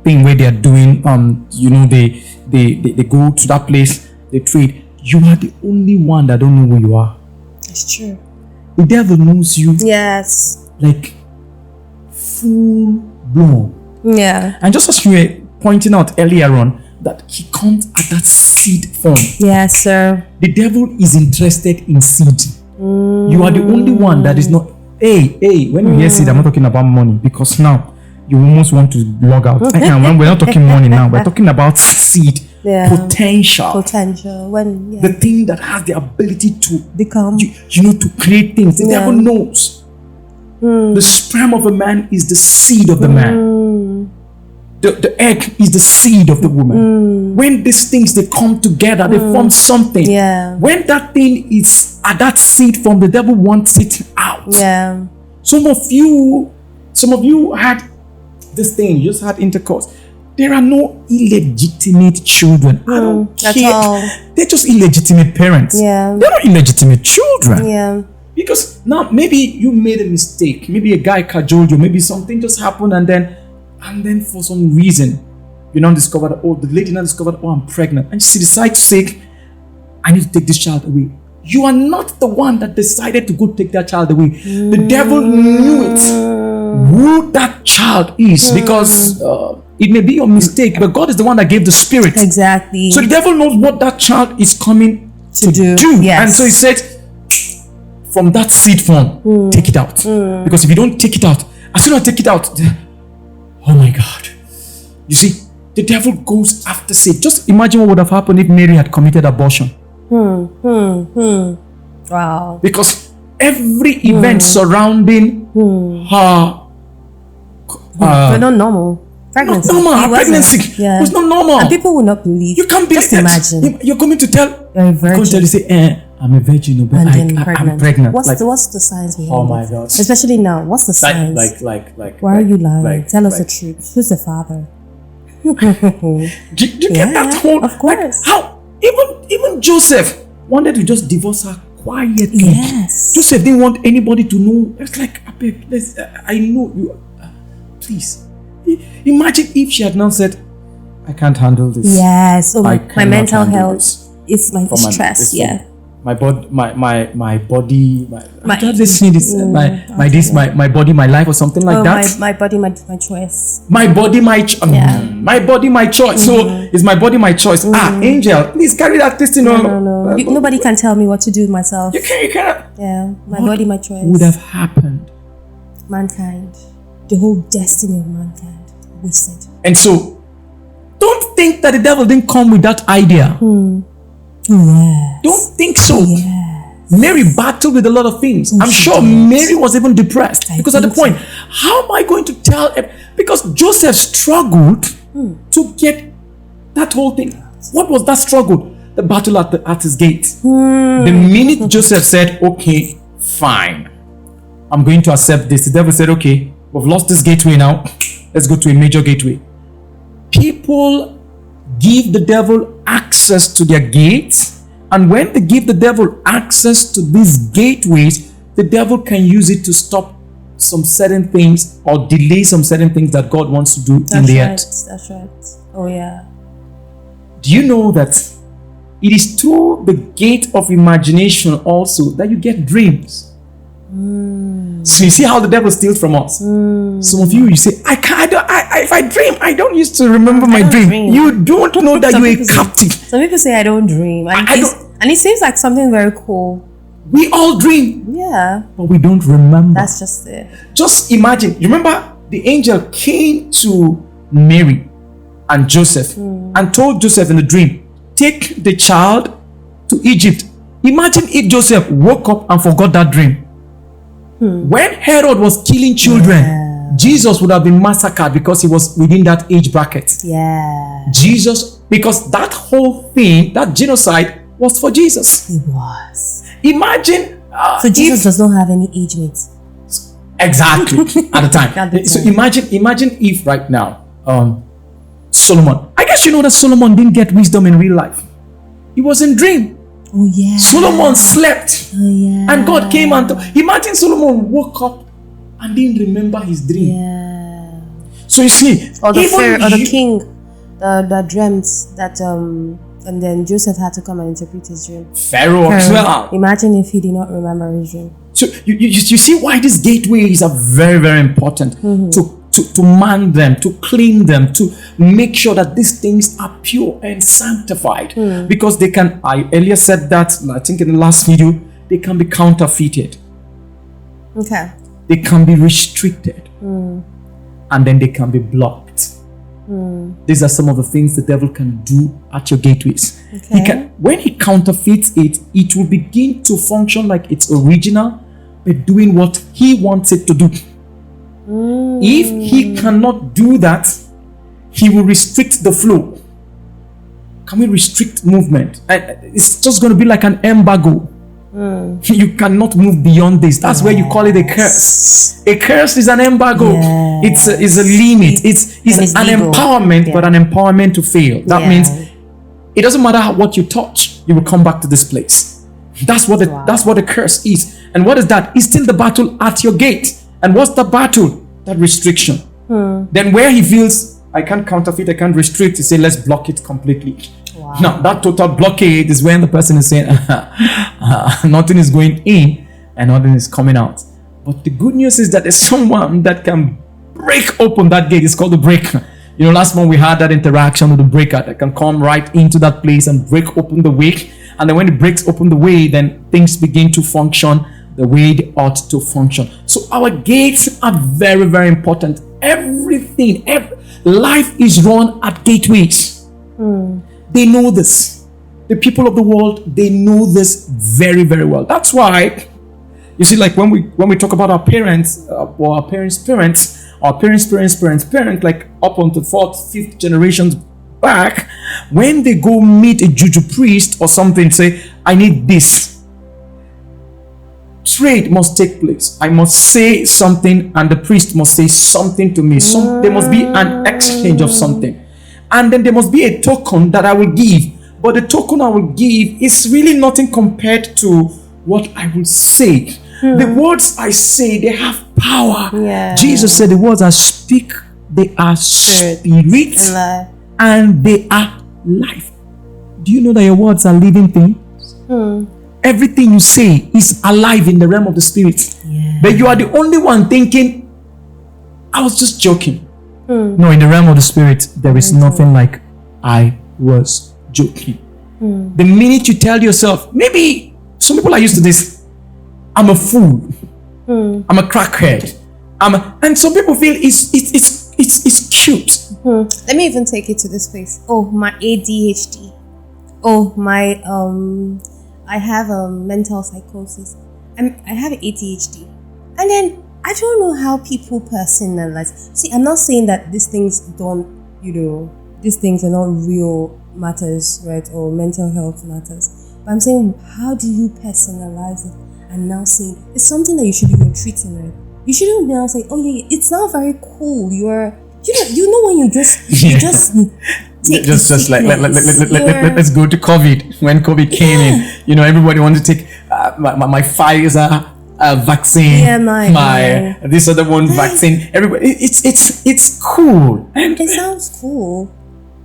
thing where they are doing they go to that place, they trade. You are the only one that don't know who you are. It's true. The devil knows you. Yes. Like full blown. Yeah. And just as you were pointing out earlier on, that he comes at that seed form. Yes, sir. The devil is interested in seed. You are the only one that is not. Hey, when you hear seed, I'm not talking about money, because now you almost want to log out. We're not talking money now. We're talking about seed. Yeah. Potential. When The thing that has the ability to become, to create things. The devil knows. The sperm of a man is the seed of the man. The egg is the seed of the woman. When these things, they come together, they form something. Yeah. When that thing is at that seed form, the devil wants it out. Yeah. Some of you had this thing, you just had intercourse. There are no illegitimate children. I don't at care. all. They're just illegitimate parents. Yeah. They're not illegitimate children. Yeah. Because now maybe you made a mistake. Maybe a guy cajoled you. Maybe something just happened, and then for some reason you now discovered, the lady now discovered, I'm pregnant, and she decides to say, I need to take this child away. You are not the one that decided to go take that child away. The devil knew it, who that child is, because it may be your mistake, but God is the one that gave the spirit. Exactly. So the devil knows what that child is coming to do. Yes. And so he said, from that seed form, take it out. Because if you don't take it out, as soon as I take it out, oh my God. You see, the devil goes after seed. Just imagine what would have happened if Mary had committed abortion. Wow. Because every event surrounding her but not normal. Pregnancy. Not normal. Her pregnancy was not normal. And people will not believe. You can't believe. Just imagine. You're coming to tell. You're a virgin. You're going to tell you, say, I'm a virgin, but I'm pregnant. What's the signs behind Oh my it? God. Especially now. What's the signs? Why are you lying? Tell us the truth. Who's the father? Do you get that whole? Of course. How even Joseph wanted to just divorce her quietly. Yes. Joseph didn't want anybody to know. It's like, I know you. Please. Imagine if she had now said, I can't handle this. Yes. Oh, my mental health is my stress. My body, my body, my body, my life, or something like that. My body, my choice. My body, my body, my choice. So is my body my choice? Angel, please carry that testing on. No. Nobody can tell me what to do with myself. You cannot. Yeah, my body, my choice. Would have happened. Mankind, the whole destiny of mankind, wasted. And so, don't think that the devil didn't come with that idea. Yes. Don't think so. Yes. Mary battled with a lot of things. I'm sure Mary was even depressed because at the point, how am I going to tell him? Because Joseph struggled to get that whole thing. What was that struggle? The battle at his gate. The minute Joseph said, okay, fine, I'm going to accept this, the devil said, okay, we've lost this gateway now. Let's go to a major gateway. People give the devil access to their gates, and when they give the devil access to these gateways, the devil can use it to stop some certain things or delay some certain things that God wants to do in the earth. That's right. Oh yeah. Do you know that it is through the gate of imagination also that you get dreams? So you see how the devil steals from us. Some of you say, if I dream, I don't used to remember my dream. You don't know that you're a captive. Some people say I don't dream, and it seems like something very cool. We all dream. Yeah. But we don't remember. That's just it. Just imagine. You remember the angel came to Mary and Joseph and told Joseph in the dream, take the child to Egypt. Imagine if Joseph woke up and forgot that dream. When Herod was killing children, Jesus would have been massacred because he was within that age bracket. Yeah. Jesus, because that whole thing, that genocide was for Jesus. It was. Imagine. So Jesus does not have any age mates. Exactly. At the time. So imagine if right now, Solomon. I guess you know that Solomon didn't get wisdom in real life. He was in dream. Oh yeah. Solomon slept. Oh yeah. And God came and imagine Solomon woke up and didn't remember his dream. Yeah. So you see, or the king that dreamt that and then Joseph had to come and interpret his dream. Pharaoh as well. Imagine if he did not remember his dream. So you see why these gateways are very, very important to man them, to clean them, to make sure that these things are pure and sanctified. Because they can, I earlier said that, I think in the last video, they can be counterfeited. Okay. They can be restricted. And then they can be blocked. These are some of the things the devil can do at your gateways. Okay. He can, when he counterfeits it, it will begin to function like it's original, but doing what he wants it to do. If he cannot do that, he will restrict the flow. Can we restrict movement? It's just going to be like an embargo. You cannot move beyond this. That's where you call it a curse. A curse is an embargo. It's a limit. It's an legal empowerment, but an empowerment to fail. That means it doesn't matter what you touch, you will come back to this place. That's what the curse is. And what is that? It's still the battle at your gate. And what's the battle? That restriction. Then where he feels, I can't counterfeit, I can't restrict, he say, let's block it completely. Now, that total blockade is when the person is saying, nothing is going in and nothing is coming out. But the good news is that there's someone that can break open that gate. It's called the breaker. You know, last month we had that interaction with the breaker that can come right into that place and break open the way. And then when it breaks open the way, then things begin to function the way they ought to function. So our gates are very, very important. Everything, life is run at gateways. They know this. The people of the world, they know this very, very well. That's why, you see, like when we talk about our parents, or our parents' parents, like up until fourth, fifth generations back, when they go meet a juju priest or something, say, I need this. Trade must take place. I must say something, and the priest must say something to me. There must be an exchange of something. And then there must be a token that I will give. But the token I will give is really nothing compared to what I will say. The words I say, they have power. Jesus said the words I speak, they are spirit and they are life. Do you know that your words are living things? Everything you say is alive in the realm of the spirit. But you are the only one thinking, I was just joking. No, in the realm of the spirit, there is nothing like I was joking. The minute you tell yourself, maybe some people are used to this, I'm a fool, I'm a crackhead, and some people feel it's cute. Let me even take it to this place. Oh, my ADHD. Oh, my I have a mental psychosis. I have ADHD, and then I don't know how people personalize. See, I'm not saying that these things don't, these things are not real matters, right? Or mental health matters. But I'm saying, how do you personalize it and now say it's something that you should be treating, right? You shouldn't now say, oh yeah, it's not very cool. You know when you just take just like let's go to COVID. When COVID came in, everybody wanted to take my Pfizer vaccine, my this other one vaccine. Everybody, it's cool. And it sounds cool.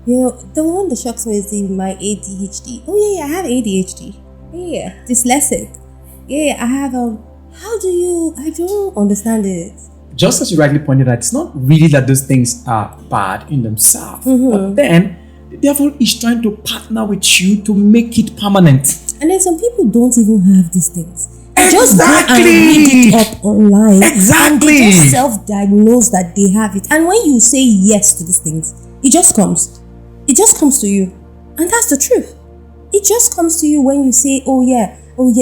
The one that shocks me is my ADHD. Oh yeah, I have ADHD. Yeah, dyslexic. Yeah, I have I don't understand it. Just as you rightly pointed out, it's not really that those things are bad in themselves. But then the devil is trying to partner with you to make it permanent. And then some people don't even have these things. Just go and read it up online. And they just self-diagnose that they have it. And when you say yes to these things, it just comes. It just comes to you. And that's the truth. It just comes to you when you say, oh yeah.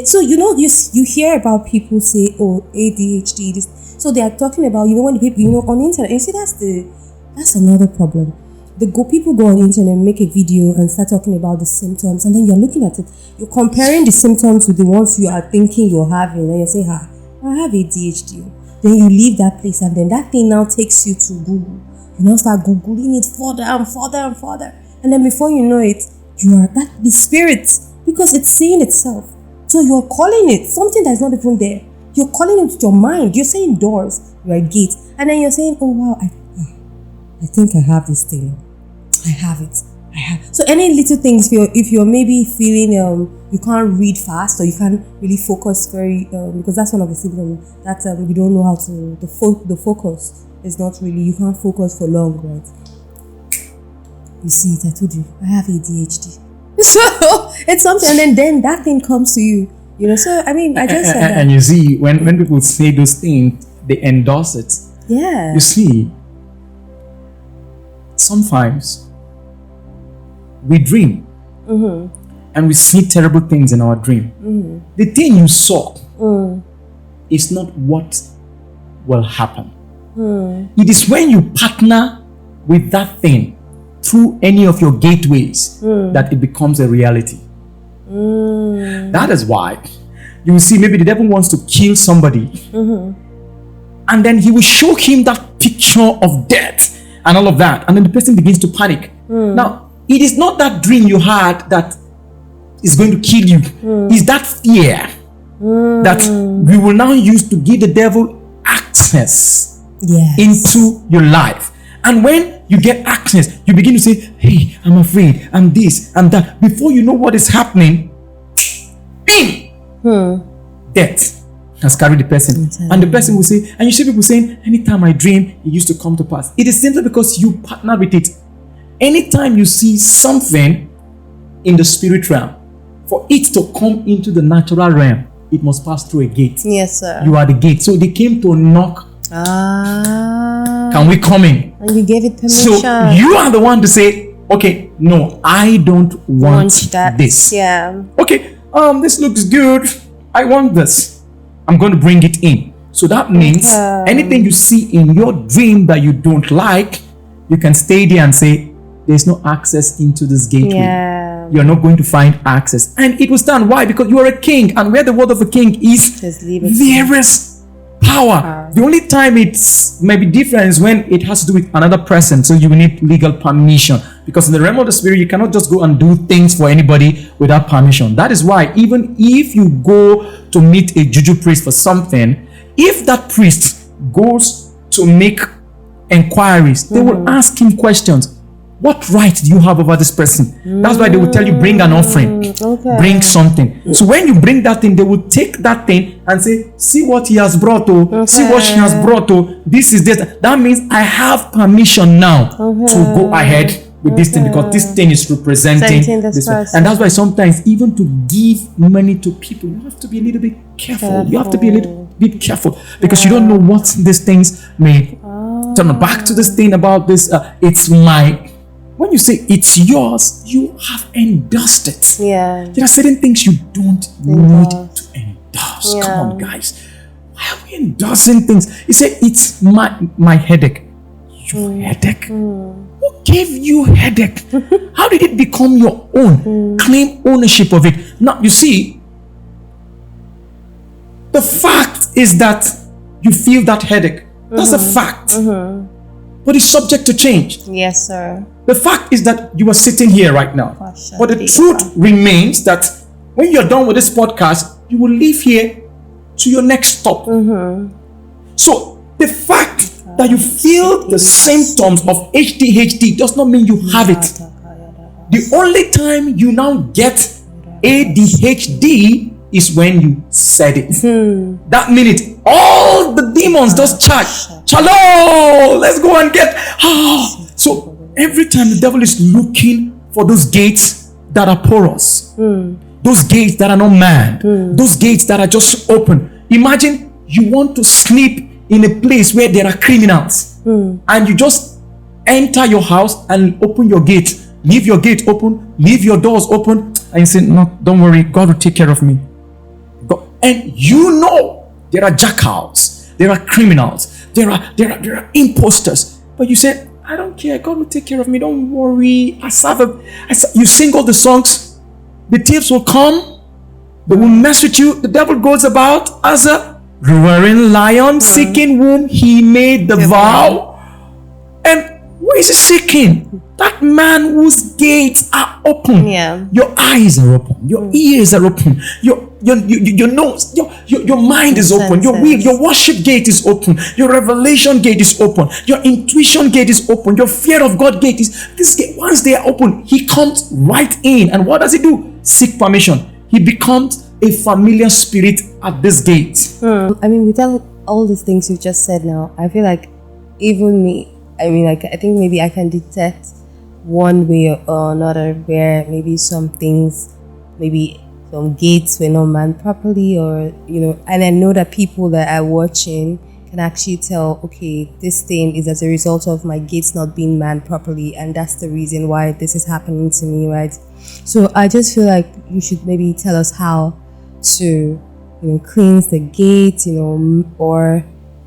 So you hear about people say, oh, ADHD, this. So they are talking about, when the people, on the internet, you see that's another problem. People go on the internet and make a video and start talking about the symptoms, and then you're looking at it, you're comparing the symptoms with the ones you are thinking you're having, and you say, I have ADHD. Then you leave that place, and then that thing now takes you to Google. You now start Googling it further and further and further, and then before you know it, you are the spirit, because it's saying itself. So you're calling it something that's not even there. You're calling it with your mind. You're saying doors, you're a gate, and then you're saying, oh wow, I think I have this thing. I have it. So any little things, if you're maybe feeling you can't read fast, or you can't really focus very because that's one of the symptoms that you don't know how to the focus. it's not really, you can't focus for long, right? You see it, I told you, I have ADHD. So it's something, and then that thing comes to you, So I mean, I just said that. And you see, when people say those things, they endorse it. Yeah. You see, sometimes we dream, and we see terrible things in our dream. The thing you saw is not what will happen. It is when you partner with that thing through any of your gateways that it becomes a reality. That is why you will see maybe the devil wants to kill somebody, and then he will show him that picture of death and all of that, and then the person begins to panic. Now, it is not that dream you had that is going to kill you. It's that fear that we will now use to give the devil access into your life. And when you get access, you begin to say, hey, I'm afraid, I'm this, I'm that. Before you know what is happening, death has carried the person. And the person will say, and you see people saying, anytime I dream, it used to come to pass. It is simply because you partner with it. Anytime you see something in the spirit realm, for it to come into the natural realm, it must pass through a gate. Yes, sir. You are the gate. So they came to knock. Can we come in? And you gave it permission. So you are the one to say, okay, no, I don't want that. this. Yeah. Okay, this looks good. I want this. I'm going to bring it in. So that means anything you see in your dream that you don't like, you can stay there and say, there's no access into this gateway. Yeah. You're not going to find access. And it will stand. Why? Because you are a king. And where the word of a king is, there is power. The only time it's maybe different is when it has to do with another person. So you will need legal permission. Because in the realm of the spirit, you cannot just go and do things for anybody without permission. That is why even if you go to meet a juju priest for something, if that priest goes to make inquiries, they will ask him questions. What right do you have over this person? That's why they will tell you, bring an offering, bring something. So when you bring that thing, they will take that thing and say, see what he has brought, see what she has brought, this is this. That means I have permission now to go ahead with this thing, because this thing is representing this one. And that's why sometimes even to give money to people, you have to be a little bit careful. You have to be a little bit careful, because you don't know what these things may turn back to this thing about this. It's my... When you say it's yours, you have endorsed it. Yeah. There are certain things you don't need to endorse. Yeah. Come on, guys. Why are we endorsing things? You say it's my headache. Your headache? Who gave you headache? How did it become your own? Claim ownership of it. Now, you see, the fact is that you feel that headache. That's a fact. But it's subject to change. Yes, sir. The fact is that you are sitting here right now. But the truth remains that when you're done with this podcast, you will leave here to your next stop. So the fact that you feel the symptoms of ADHD does not mean you have it. The only time you now get ADHD is when you said it. That minute, all the demons just charge. Shalom! Let's go and get... So every time the devil is looking for those gates that are porous, those gates that are not manned, those gates that are just open. Imagine you want to sleep in a place where there are criminals, and you just enter your house and open your gate, leave your gate open, leave your doors open, and you say, no, don't worry, God will take care of me. And you know there are jackals, there are criminals, there are imposters, but you say, I don't care, God will take care of me, don't worry. You sing all the songs, the thieves will come, they will mess with you. The devil goes about as a roaring lion, seeking whom he made the vow. And who is he seeking? That man whose gates are open. Your eyes are open, your ears are open, your nose, your mind is open, your worship gate is open, your revelation gate is open, your intuition gate is open, your fear of God gate is this gate. Once they are open, he comes right in. And what does he do? Seek permission. He becomes a familiar spirit at this gate. I mean, without all these things you just said now, I feel like even me, I mean, like, I think maybe I can detect one way or another where maybe some things, maybe some gates were not manned properly, or, and I know that people that are watching can actually tell, okay, this thing is as a result of my gates not being manned properly, and that's the reason why this is happening to me, right? So I just feel like you should maybe tell us how to, cleanse the gate, or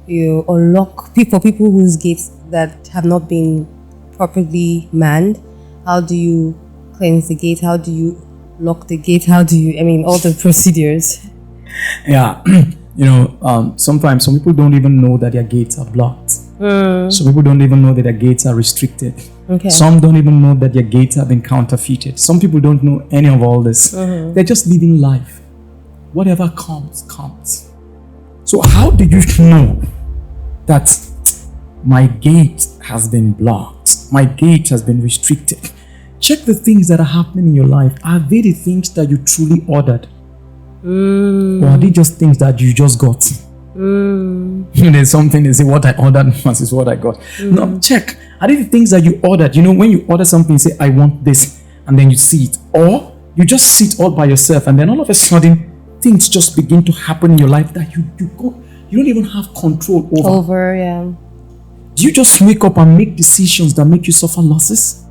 unlock people whose gates that have not been properly manned. How do you cleanse the gate? How do you lock the gate? How do you, all the procedures? Yeah. Sometimes some people don't even know that their gates are blocked. Some people don't even know that their gates are restricted. Okay. Some don't even know that their gates have been counterfeited. Some people don't know any of all this. They're just living life. Whatever comes, comes. So how do you know that my gate has been blocked? My gate has been restricted. Check the things that are happening in your life. Are they the things that you truly ordered? Or are they just things that you just got? There's something they say, what I ordered versus what I got. No, check. Are they the things that you ordered? When you order something, you say, I want this, and then you see it. Or you just sit all by yourself, and then all of a sudden, things just begin to happen in your life that you don't even have control over. Yeah. Do you just wake up and make decisions that make you suffer losses?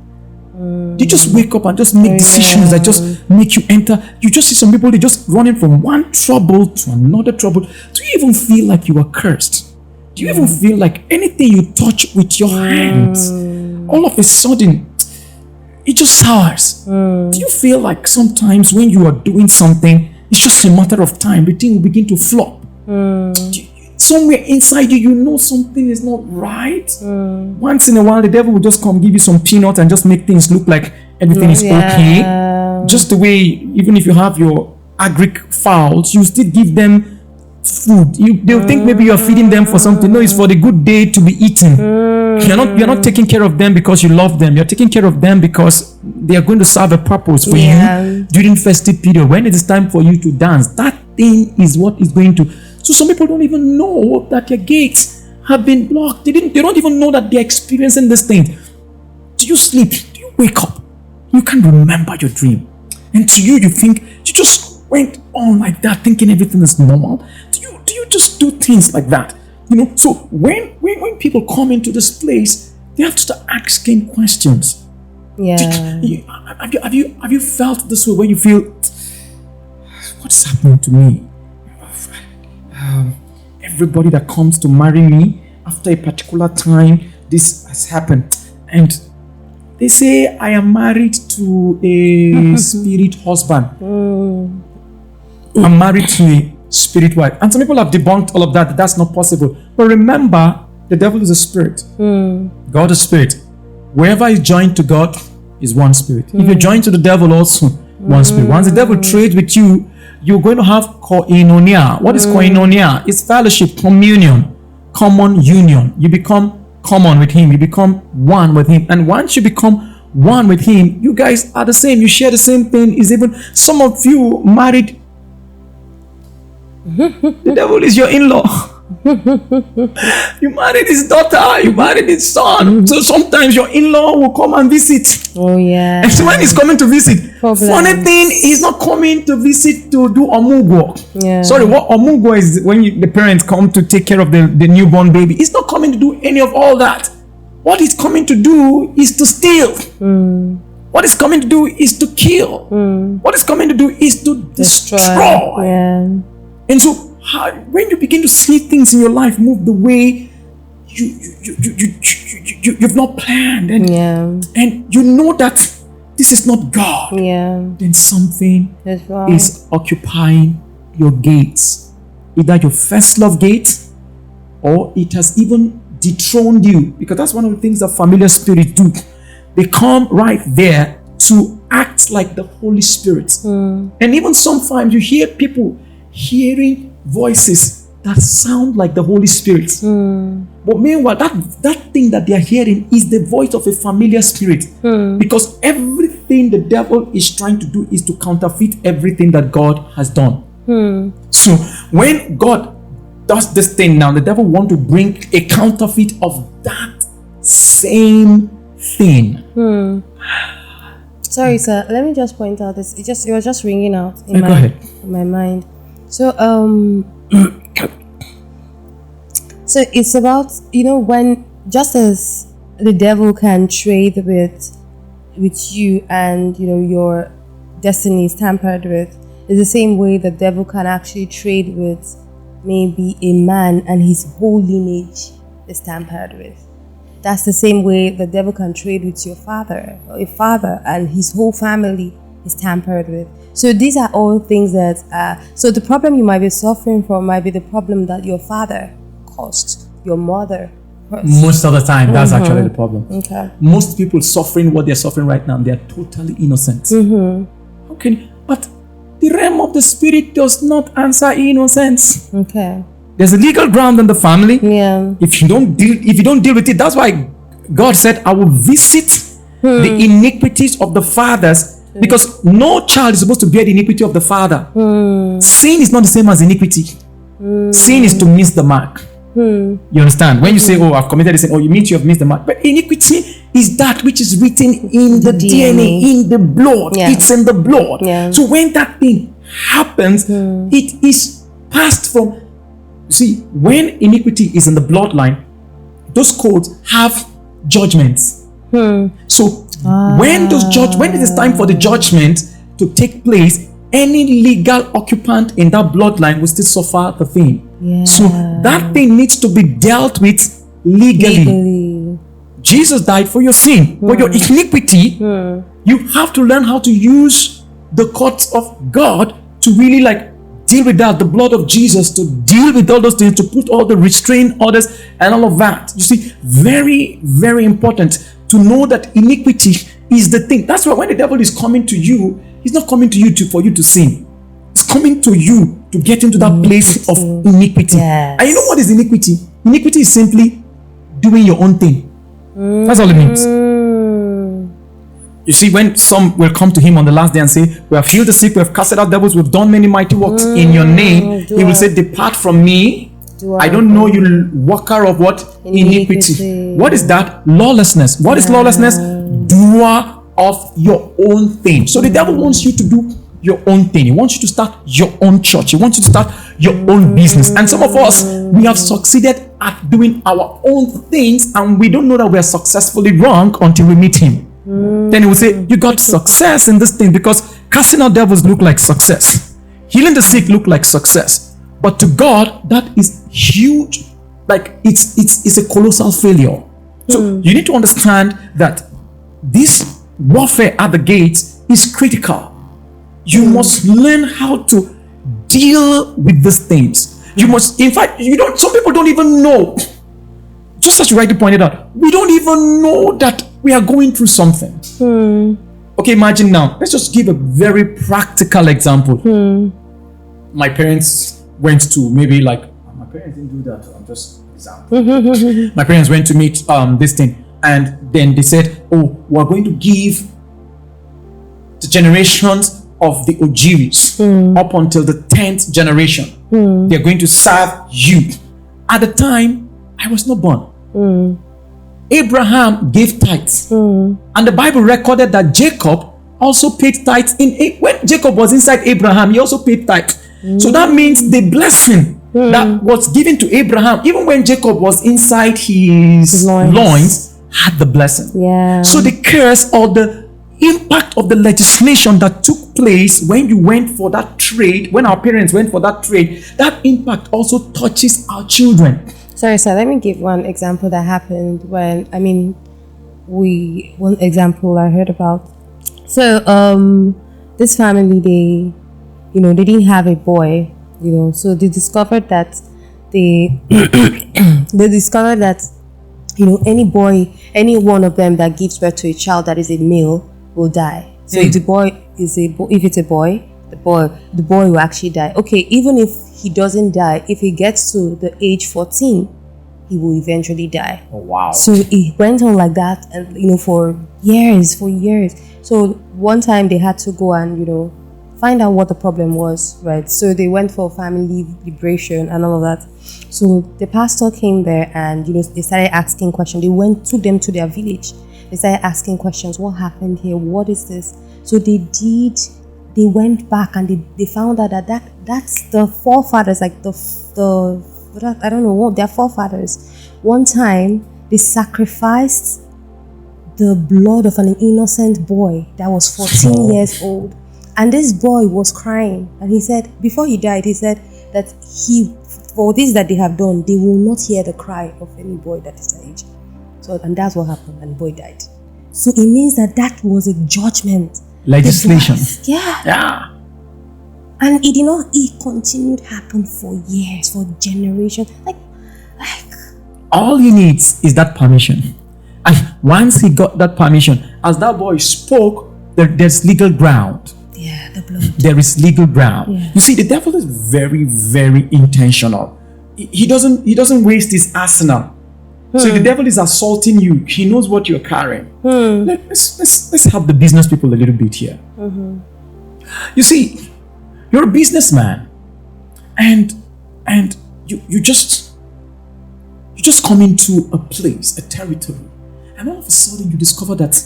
Do you just wake up and just make decisions that just make you enter? You just see some people, they're just running from one trouble to another trouble. Do you even feel like you are cursed? Do you even feel like anything you touch with your hands, all of a sudden, it just sours? Do you feel like sometimes when you are doing something, it's just a matter of time, the thing will begin to flop? Somewhere inside you, something is not right. Once in a while, the devil will just come give you some peanuts and just make things look like everything is okay. Just the way, even if you have your agric fowls, you still give them food. They'll think maybe you're feeding them for something. No, it's for the good day to be eaten. You're not taking care of them because you love them. You're taking care of them because they are going to serve a purpose for you during festive period. When it is time for you to dance, that thing is what is going to. So some people don't even know that their gates have been blocked. They don't even know that they're experiencing this thing. Do you sleep? Do you wake up? You can't remember your dream. And to you think you just went on like that, thinking everything is normal. Do you just do things like that? So when people come into this place, they have to start asking questions. Yeah. Have you felt this way where you feel, what's happening to me? Everybody that comes to marry me, after a particular time, this has happened. And they say I am married to a spirit husband. I'm married to a spirit wife. And some people have debunked all of that. That's not possible. But remember, the devil is a spirit. God is spirit. Wherever is joined to God is one spirit. If you're joined to the devil also, one spirit. Once the devil trades with you, you're going to have koinonia. What is koinonia? It's fellowship, communion, common union. You become common with him. You become one with him. And once you become one with him, you guys are the same. You share the same thing. Is even some of you married. The devil is your in-law. You married his daughter, you married his son. So sometimes your in-law will come and visit. Oh yeah. And so when he's coming to visit, funny thing, he's not coming to visit to do omugo. Yeah. Sorry, what omugo is when the parents come to take care of the newborn baby. He's not coming to do any of all that. What he's coming to do is to steal. What he's coming to do is to kill. What he's coming to do is to destroy. Yeah. And so when you begin to see things in your life move the way you've not planned, and you know that this is not God, then something is occupying your gates, either your first love gate, or it has even dethroned you, because that's one of the things that familiar spirits do. They come right there to act like the Holy Spirit. And even sometimes you hear people hearing voices that sound like the Holy Spirit. But meanwhile, that thing that they are hearing is the voice of a familiar spirit. Because everything the devil is trying to do is to counterfeit everything that God has done. So when God does this thing now, the devil want to bring a counterfeit of that same thing. Sorry, sir. Let me just point out this. It was just ringing out Go ahead. in my mind. So so it's about, when, just as the devil can trade with you, and your destiny is tampered with, it's the same way the devil can actually trade with maybe a man and his whole lineage is tampered with. That's the same way the devil can trade with your father, or a father and his whole family is tampered with. So these are all things that so the problem you might be suffering from might be the problem that your father caused, your mother caused. Most of the time, that's actually the problem. Okay. Most people suffering what they're suffering right now, they're totally innocent. Okay, but the realm of the spirit does not answer innocence. Okay. There's a legal ground in the family. Yeah. If you don't deal with it, that's why God said, I will visit the iniquities of the fathers, because no child is supposed to bear the iniquity of the father. Sin is not the same as iniquity. Sin is to miss the mark. You understand? When you say, oh, I've committed this sin, oh, you mean you have missed the mark. But iniquity is that which is written in the DNA, in the blood. Yeah. It's in the blood. Yeah. So when that thing happens, it is passed from. See, when iniquity is in the bloodline, those codes have judgments. So when it is time for the judgment to take place, any legal occupant in that bloodline will still suffer the thing. Yeah. So that thing needs to be dealt with legally. Jesus died for your sin, for your iniquity. You have to learn how to use the courts of God to really deal with that, the blood of Jesus, to deal with all those things, to put all the restraint orders and all of that. You see, very, very important to know that iniquity is the thing. That's why when the devil is coming to you, he's not coming to you for you to sin. It's coming to you to get into that place of iniquity. Yes. And you know what is iniquity? Iniquity is simply doing your own thing. That's all it means. You see, when some will come to him on the last day and say, we have healed the sick, we have casted out devils, we've done many mighty works in your name, he will say, depart from me. I don't know you, worker of what? Iniquity. What is that? Lawlessness. What is lawlessness? Doer of your own thing. So the devil wants you to do your own thing. He wants you to start your own church. He wants you to start your own business. And some of us, we have succeeded at doing our own things, and we don't know that we are successfully wrong until we meet him. Then he will say, you got success in this thing, because casting out devils look like success. Healing the sick look like success. But to God, that is huge. It's a colossal failure. So you need to understand that this warfare at the gates is critical. You must learn how to deal with these things. You must, in fact, some people don't even know. Just as you rightly pointed out, we don't even know that we are going through something. Okay, imagine now. Let's just give a very practical example. My parents went to my parents didn't do that. I'm just example. My parents went to meet this thing, and then they said, "Oh, we're going to give the generations of the Ojiris up until the 10th generation. They're going to serve you." At the time, I was not born. Abraham gave tithes, and the Bible recorded that Jacob also paid tithes. When Jacob was inside Abraham, he also paid tithes. So that means the blessing that was given to Abraham, even when Jacob was inside his loins, had the blessing. Yeah. So the curse or the impact of the legislation that took place when you went for that trade, when our parents went for that trade, that impact also touches our children. Sorry, sir. Let me give one example that happened when, one example I heard about. So, this family, they didn't have a boy, so they discovered that any one of them that gives birth to a child that is a male will die. So if it's a boy, the boy will actually die. Okay, even if he doesn't die, if he gets to the age 14, he will eventually die. Oh, wow. So it went on like that, and for years. So one time they had to go and find out what the problem was, right? So they went for family liberation and all of that. So the pastor came there and, they started asking questions. Took them to their village. They started asking questions. What happened here? What is this? So they went back and they found out that's the forefathers, like I don't know what, their forefathers. One time they sacrificed the blood of an innocent boy that was 14 years old. And this boy was crying. And he said, before he died, he said that for this that they have done, they will not hear the cry of any boy that is their age. And that's what happened, and the boy died. So it means that was a judgment. Legislation. Yeah. And it continued to happen for years, for generations. Like all he needs is that permission. And once he got that permission, as that boy spoke, there's legal ground. Yeah, the blood. There is legal ground. Yeah. You see, the devil is very, very intentional. He doesn't waste his arsenal. So if the devil is assaulting you, he knows what you're carrying. Let's help the business people a little bit here. You see, you're a businessman, and you just come into a place, a territory, and all of a sudden you discover that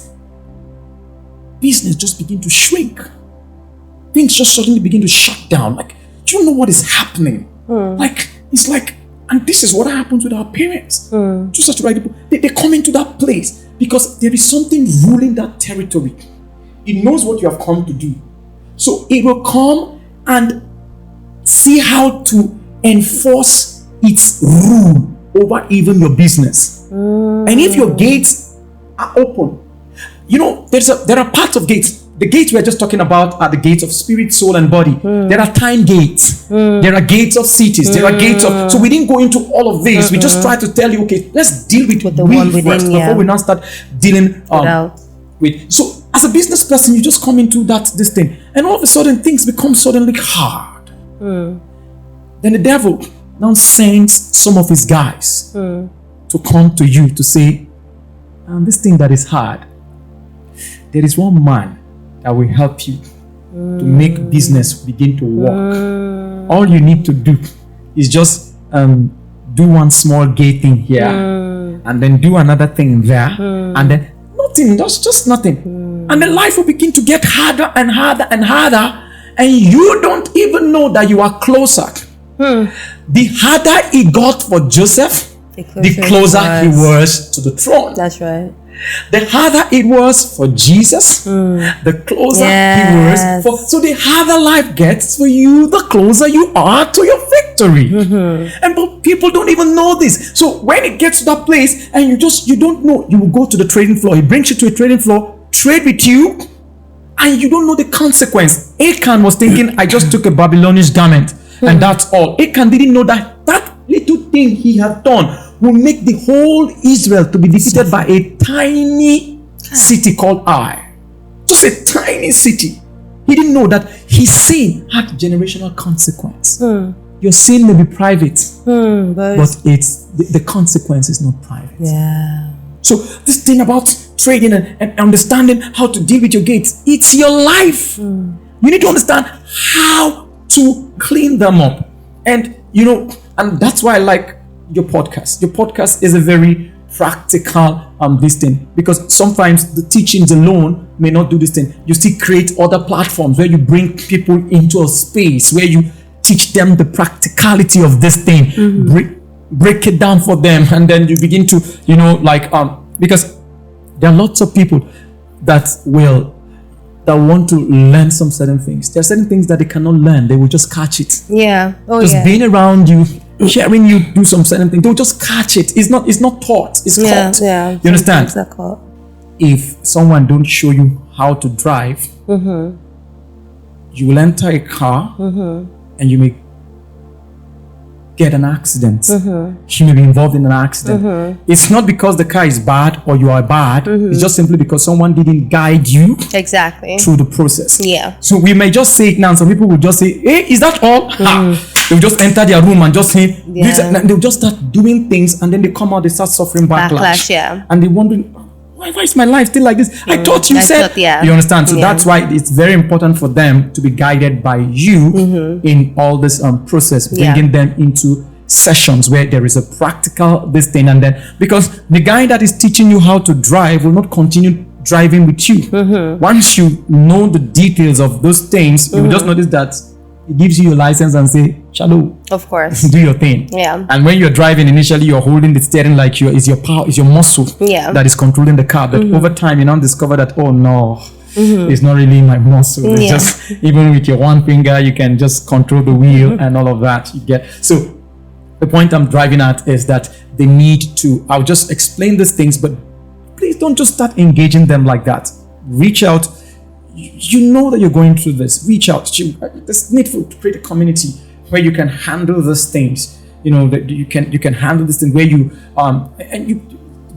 business just begin to shrink. Things just suddenly begin to shut down. Like, do you know what is happening? It's like, and this is what happens with our parents. Just as right, they come into that place because there is something ruling that territory. It knows what you have come to do. So it will come and see how to enforce its rule over even your business. And if your gates are open, there are parts of gates. The gates we are just talking about are the gates of spirit, soul, and body. There are time gates. There are gates of cities. There are gates of... So we didn't go into all of this. We just try to tell you, okay, let's deal with the one within, first before we now start dealing with... So as a business person, you just come into this thing. And all of a sudden, things become suddenly hard. Then the devil now sends some of his guys to come to you to say, this thing that is hard, there is one man that will help you to make business begin to work. All you need to do is just do one small gate thing here, and then do another thing there, and then nothing, just nothing. And then life will begin to get harder and harder and harder, and you don't even know that you are closer. The harder it got for Joseph, the closer he was to the throne. That's right. The harder it was for Jesus, the closer he was for. So the harder life gets for you, the closer you are to your victory. But people don't even know this. So when it gets to that place and you don't know, you will go to the trading floor. He brings you to a trading floor, trade with you, and you don't know the consequence. Achan was thinking, I just took a Babylonian garment and that's all. Achan didn't know that little thing he had done will make the whole Israel to be defeated by a tiny city called Ai. Just a tiny city. He didn't know that his sin had generational consequence. Your sin may be private, but it's the consequence is not private. Yeah. So this thing about trading and understanding how to deal with your gates, it's your life. You need to understand how to clean them up. And and that's why I like your podcast. Your podcast is a very practical this thing, because sometimes the teachings alone may not do this thing. You still create other platforms where you bring people into a space where you teach them the practicality of this thing, break it down for them, and then you begin to because there are lots of people that want to learn some certain things. There are certain things that they cannot learn. They will just catch it. Yeah. Being around you, hearing you do some certain things, they'll just catch it. It's not taught. It's caught. Yeah. You understand? If someone don't show you how to drive, you will enter a car and you may get an accident. You may be involved in an accident. It's not because the car is bad or you are bad. It's just simply because someone didn't guide you through the process. Yeah. So we may just say it now. Some people will just say, hey, is that all? They'll just enter their room and just say this, and they'll just start doing things, and then they come out, they start suffering backlash. Yeah. And they're wondering, Why is my life still like this? I thought you said. You understand? So that's why it's very important for them to be guided by you in all this process, bringing them into sessions where there is a practical this thing, and then because the guy that is teaching you how to drive will not continue driving with you. Once you know the details of those things, you will just notice that it gives you your license and say, "Shalom." Of course, do your thing. Yeah. And when you're driving, initially you're holding the steering like is your power, is your muscle that is controlling the car. But over time, you now discover that, oh no, it's not really my muscle. It's just even with your one finger, you can just control the wheel and all of that. You get so. The point I'm driving at is that they need to. I'll just explain these things, but please don't just start engaging them like that. Reach out. You know that you're going through this. Reach out. It's needful to create a community where you can handle these things. You know that you can handle this thing where you and you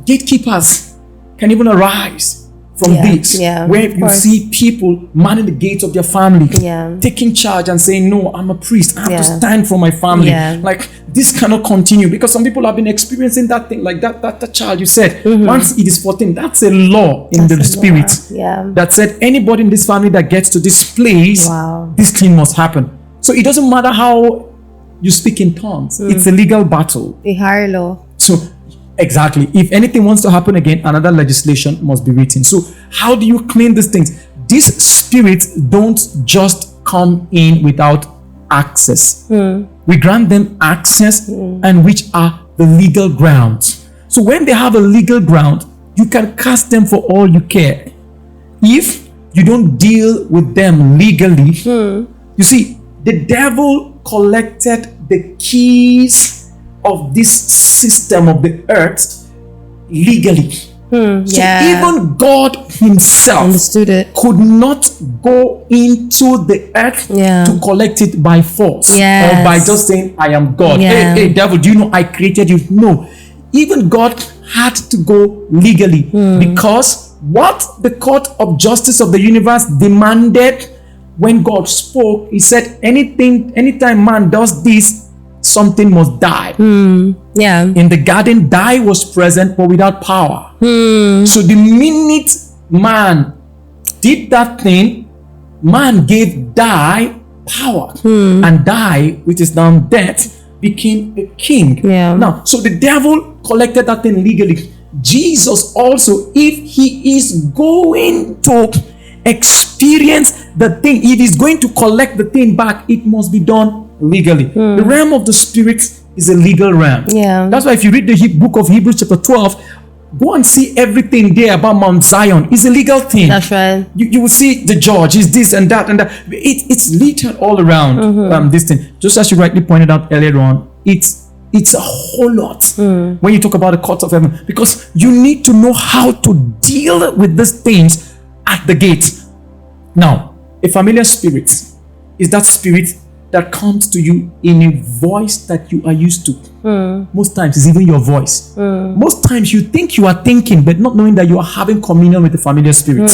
gatekeepers can even arise from this, where you see people manning the gates of their family, taking charge and saying, "No, I'm a priest. I have to stand for my family." Like this cannot continue because some people have been experiencing that thing, like that child you said. Once it is 14, that's a law in the spirit that said anybody in this family that gets to this place, this thing must happen. So it doesn't matter how you speak in tongues; it's a legal battle. A higher law. So. Exactly. If anything wants to happen again, another legislation must be written. So how do you clean these things? These spirits don't just come in without access. We grant them access, and which are the legal grounds. So when they have a legal ground, you can cast them for all you care. If you don't deal with them legally, you see, the devil collected the keys of this system of the earth legally. So even God himself understood it. could not go into the earth to collect it by force or by just saying, "I am God." Hey, devil, do you know I created you? No. Even God had to go legally because what the court of justice of the universe demanded when God spoke, he said, anytime man does this, something must die. In the garden, die was present but without power. So the minute man did that thing, man gave die power, and die, which is now death, became a king. Now, so the devil collected that thing legally. Jesus also, if he is going to experience the thing, if he's going to collect the thing back, it must be done legally. The realm of the spirit is a legal realm. That's why if you read the book of Hebrews chapter 12, go and see everything there about Mount Zion. It's a legal thing. That's right. You will see the judge is this and that and that. It's littered all around this thing. Just as you rightly pointed out earlier on, it's a whole lot when you talk about the courts of heaven, because you need to know how to deal with these things at the gate. Now, a familiar spirit is that spirit that comes to you in a voice that you are used to. Most times it's even your voice. Most times you think you are thinking, but not knowing that you are having communion with the familiar spirit.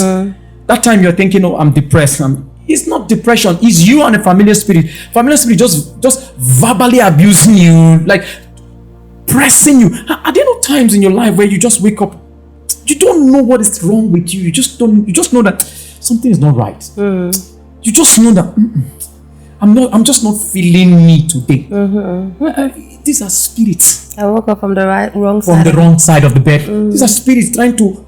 That time you're thinking, "Oh, I'm depressed." It's not depression. It's you and a familiar spirit. Familiar spirit just verbally abusing you, like pressing you. Are there no times in your life where you just wake up, you don't know what is wrong with you? You just know that something is not right. You just know that I'm just not feeling me today. These are spirits. I woke up from the wrong side of the bed. These are spirits trying to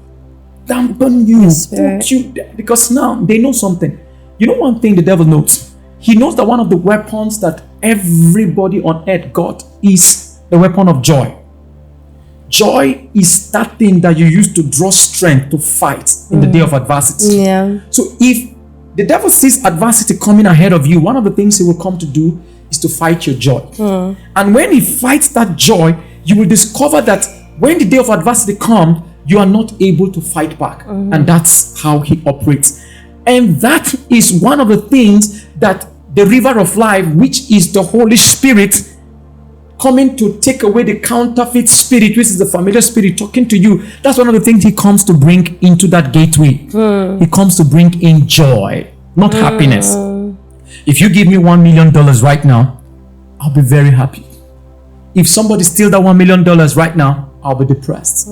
dampen you, put you, because now they know something. You know one thing the devil knows? He knows that one of the weapons that everybody on earth got is the weapon of joy. Joy is that thing that you use to draw strength to fight in the day of adversity. So if the devil sees adversity coming ahead of you, one of the things he will come to do is to fight your joy. And when he fights that joy, you will discover that when the day of adversity comes, you are not able to fight back. And that's how he operates. And that is one of the things that the river of life, which is the Holy Spirit, coming to take away the counterfeit spirit, which is the familiar spirit talking to you. That's one of the things he comes to bring into that gateway. He comes to bring in joy, not happiness. If you give me $1 million right now, I'll be very happy. If somebody steals that $1 million right now, I'll be depressed.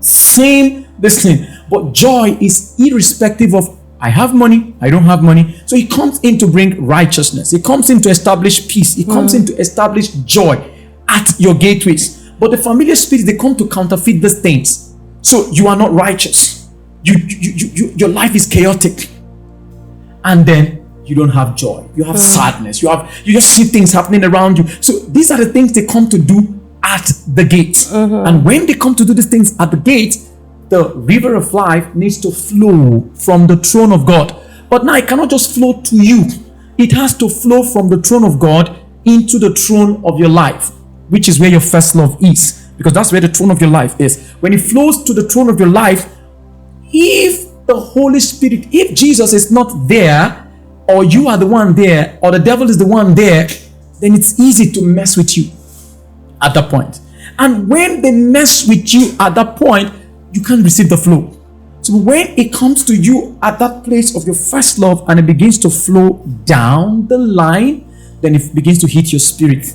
Same this thing. But joy is irrespective of I have money, I don't have money. So it comes in to bring righteousness. It comes in to establish peace. It comes in to establish joy at your gateways. But the familiar spirits, they come to counterfeit these things. So you are not righteous. Your life is chaotic. And then you don't have joy. You have sadness. You just see things happening around you. So these are the things they come to do at the gate. And when they come to do these things at the gate, the river of life needs to flow from the throne of God. But now it cannot just flow to you. It has to flow from the throne of God into the throne of your life, which is where your first love is, because that's where the throne of your life is. When it flows to the throne of your life, if the Holy Spirit, if Jesus is not there, or you are the one there, or the devil is the one there, then it's easy to mess with you at that point. And when they mess with you at that point, you can't receive the flow. So when it comes to you at that place of your first love and it begins to flow down the line, then it begins to hit your spirit,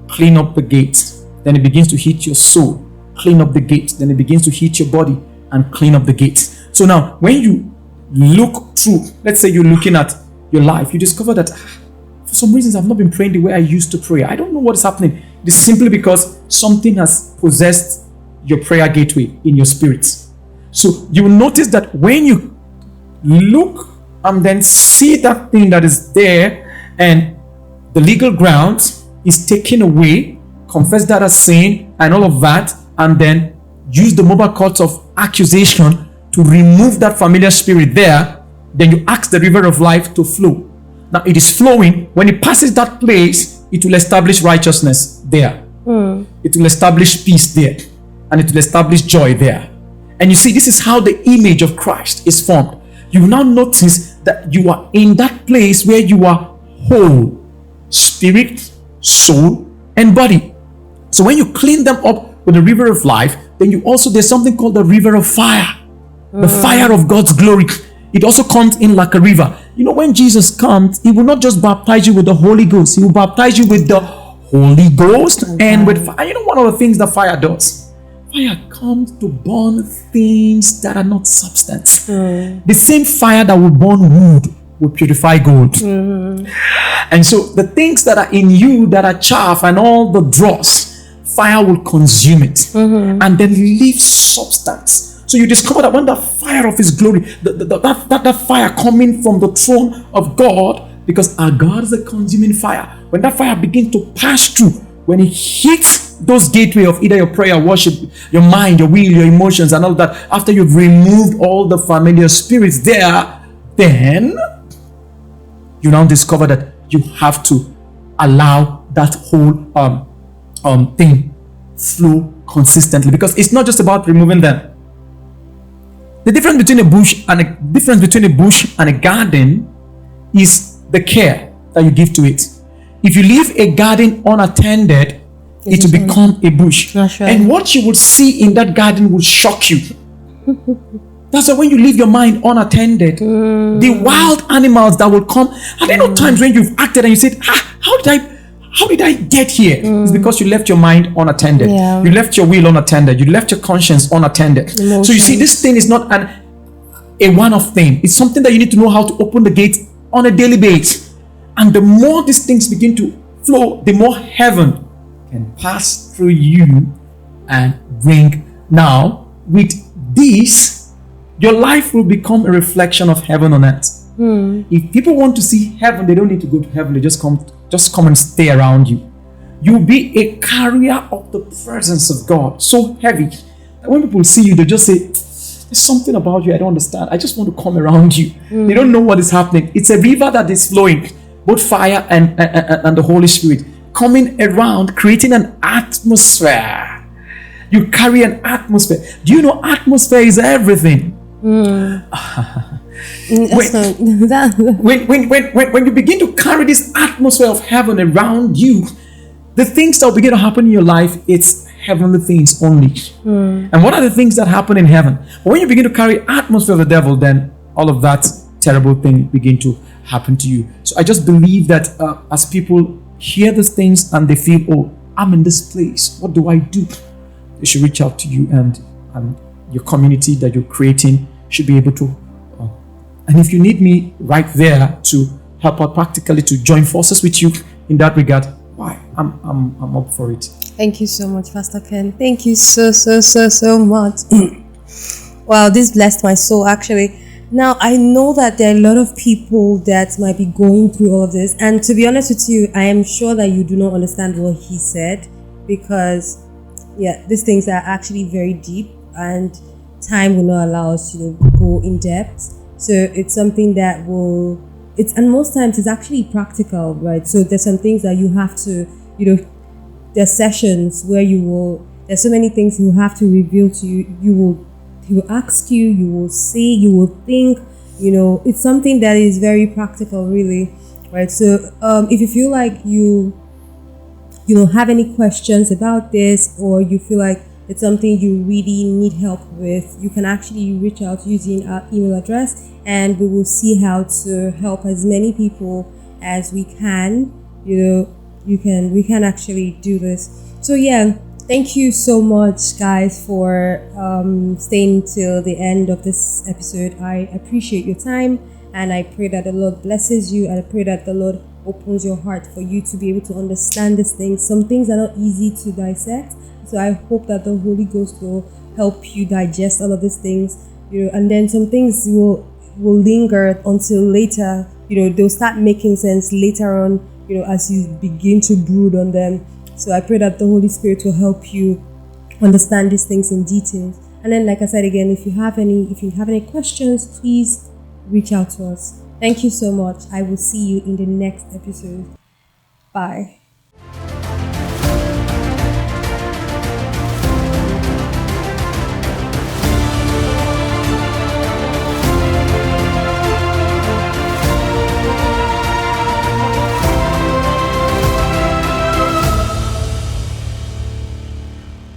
clean up the gates. Then it begins to hit your soul, clean up the gates. Then it begins to hit your body and clean up the gates. So now when you look through, let's say you're looking at your life, you discover that for some reasons I've not been praying the way I used to pray. I don't know what is happening. This is simply because something has possessed your prayer gateway in your spirit. So you will notice that when you look and then see that thing that is there and the legal grounds is taken away, confess that as sin and all of that, and then use the mobile courts of accusation to remove that familiar spirit there, then you ask the river of life to flow. Now it is flowing. When it passes that place, it will establish righteousness there. It will establish peace there. And it will establish joy there. And you see, this is how the image of Christ is formed. You will now notice that you are in that place where you are whole, spirit, soul, and body. So when you clean them up with the river of life, then there's something called the river of fire. The fire of God's glory. It also comes in like a river. You know, when Jesus comes, he will not just baptize you with the Holy Ghost. He will baptize you with the Holy Ghost and with fire. You know, one of the things that fire does? Fire comes to burn things that are not substance. The same fire that will burn wood will purify gold. And so the things that are in you that are chaff and all the dross, fire will consume it and then leave substance. So you discover that when the fire of his glory, that fire coming from the throne of God, because our God is a consuming fire, when that fire begins to pass through, when it hits those gateway of either your prayer, worship, your mind, your will, your emotions, and all that, after you've removed all the familiar spirits there, then you now discover that you have to allow that whole thing flow consistently, because it's not just about removing them. The difference between a bush and a garden is the care that you give to it. If you leave a garden unattended, it will become a bush. Right. And what you will see in that garden will shock you. That's why when you leave your mind unattended, the wild animals that will come. Are there no times when you've acted and you said, how did I get here? It's because you left your mind unattended. Yeah. You left your will unattended. You left your conscience unattended. Emotions. So you see, this thing is not a one-off thing. It's something that you need to know how to open the gate on a daily basis. And the more these things begin to flow, the more heaven can pass through you and bring. Now, with this, your life will become a reflection of heaven on earth. If people want to see heaven, they don't need to go to heaven. They just come and stay around you. You'll be a carrier of the presence of God, so heavy that when people see you, they just say, there's something about you I don't understand. I just want to come around you. They don't know what is happening. It's a river that is flowing, both fire and the Holy Spirit, coming around, creating an atmosphere. You carry an atmosphere. Do you know atmosphere is everything? When you begin to carry this atmosphere of heaven around you, the things that will begin to happen in your life, it's heavenly things only. And what are the things that happen in heaven? But when you begin to carry atmosphere of the devil, then all of that terrible thing begin to happen to you. So I just believe that as people hear these things and they feel, oh, I'm in this place, what do I do? They should reach out to you and your community that you're creating should be able to. And if you need me right there to help out practically, to join forces with you in that regard, why? I'm up for it. Thank you so much, Pastor Ken. Thank you so much. Wow, this blessed my soul actually. Now, I know that there are a lot of people that might be going through all of this. And to be honest with you, I am sure that you do not understand what he said, because, yeah, these things are actually very deep and time will not allow us to go in depth. So it's something that and most times it's actually practical, right? So there's some things that you have to, there's sessions where there's so many things you have to reveal to you. He will ask you, you will say, you will think, it's something that is very practical, really, right? So if you feel like you don't have any questions about this, or you feel like it's something you really need help with, you can actually reach out using our email address, and we will see how to help as many people as we can. We can actually do this. So yeah, thank you so much, guys, for staying till the end of this episode. I appreciate your time, and I pray that the Lord blesses you, and I pray that the Lord opens your heart for you to be able to understand these things. Some things are not easy to dissect, so I hope that the Holy Ghost will help you digest all of these things, and then some things will linger until later, they'll start making sense later on, as you begin to brood on them. So I pray that the Holy Spirit will help you understand these things in detail. And then, like I said again, if you have any questions, please reach out to us. Thank you so much. I will see you in the next episode. Bye.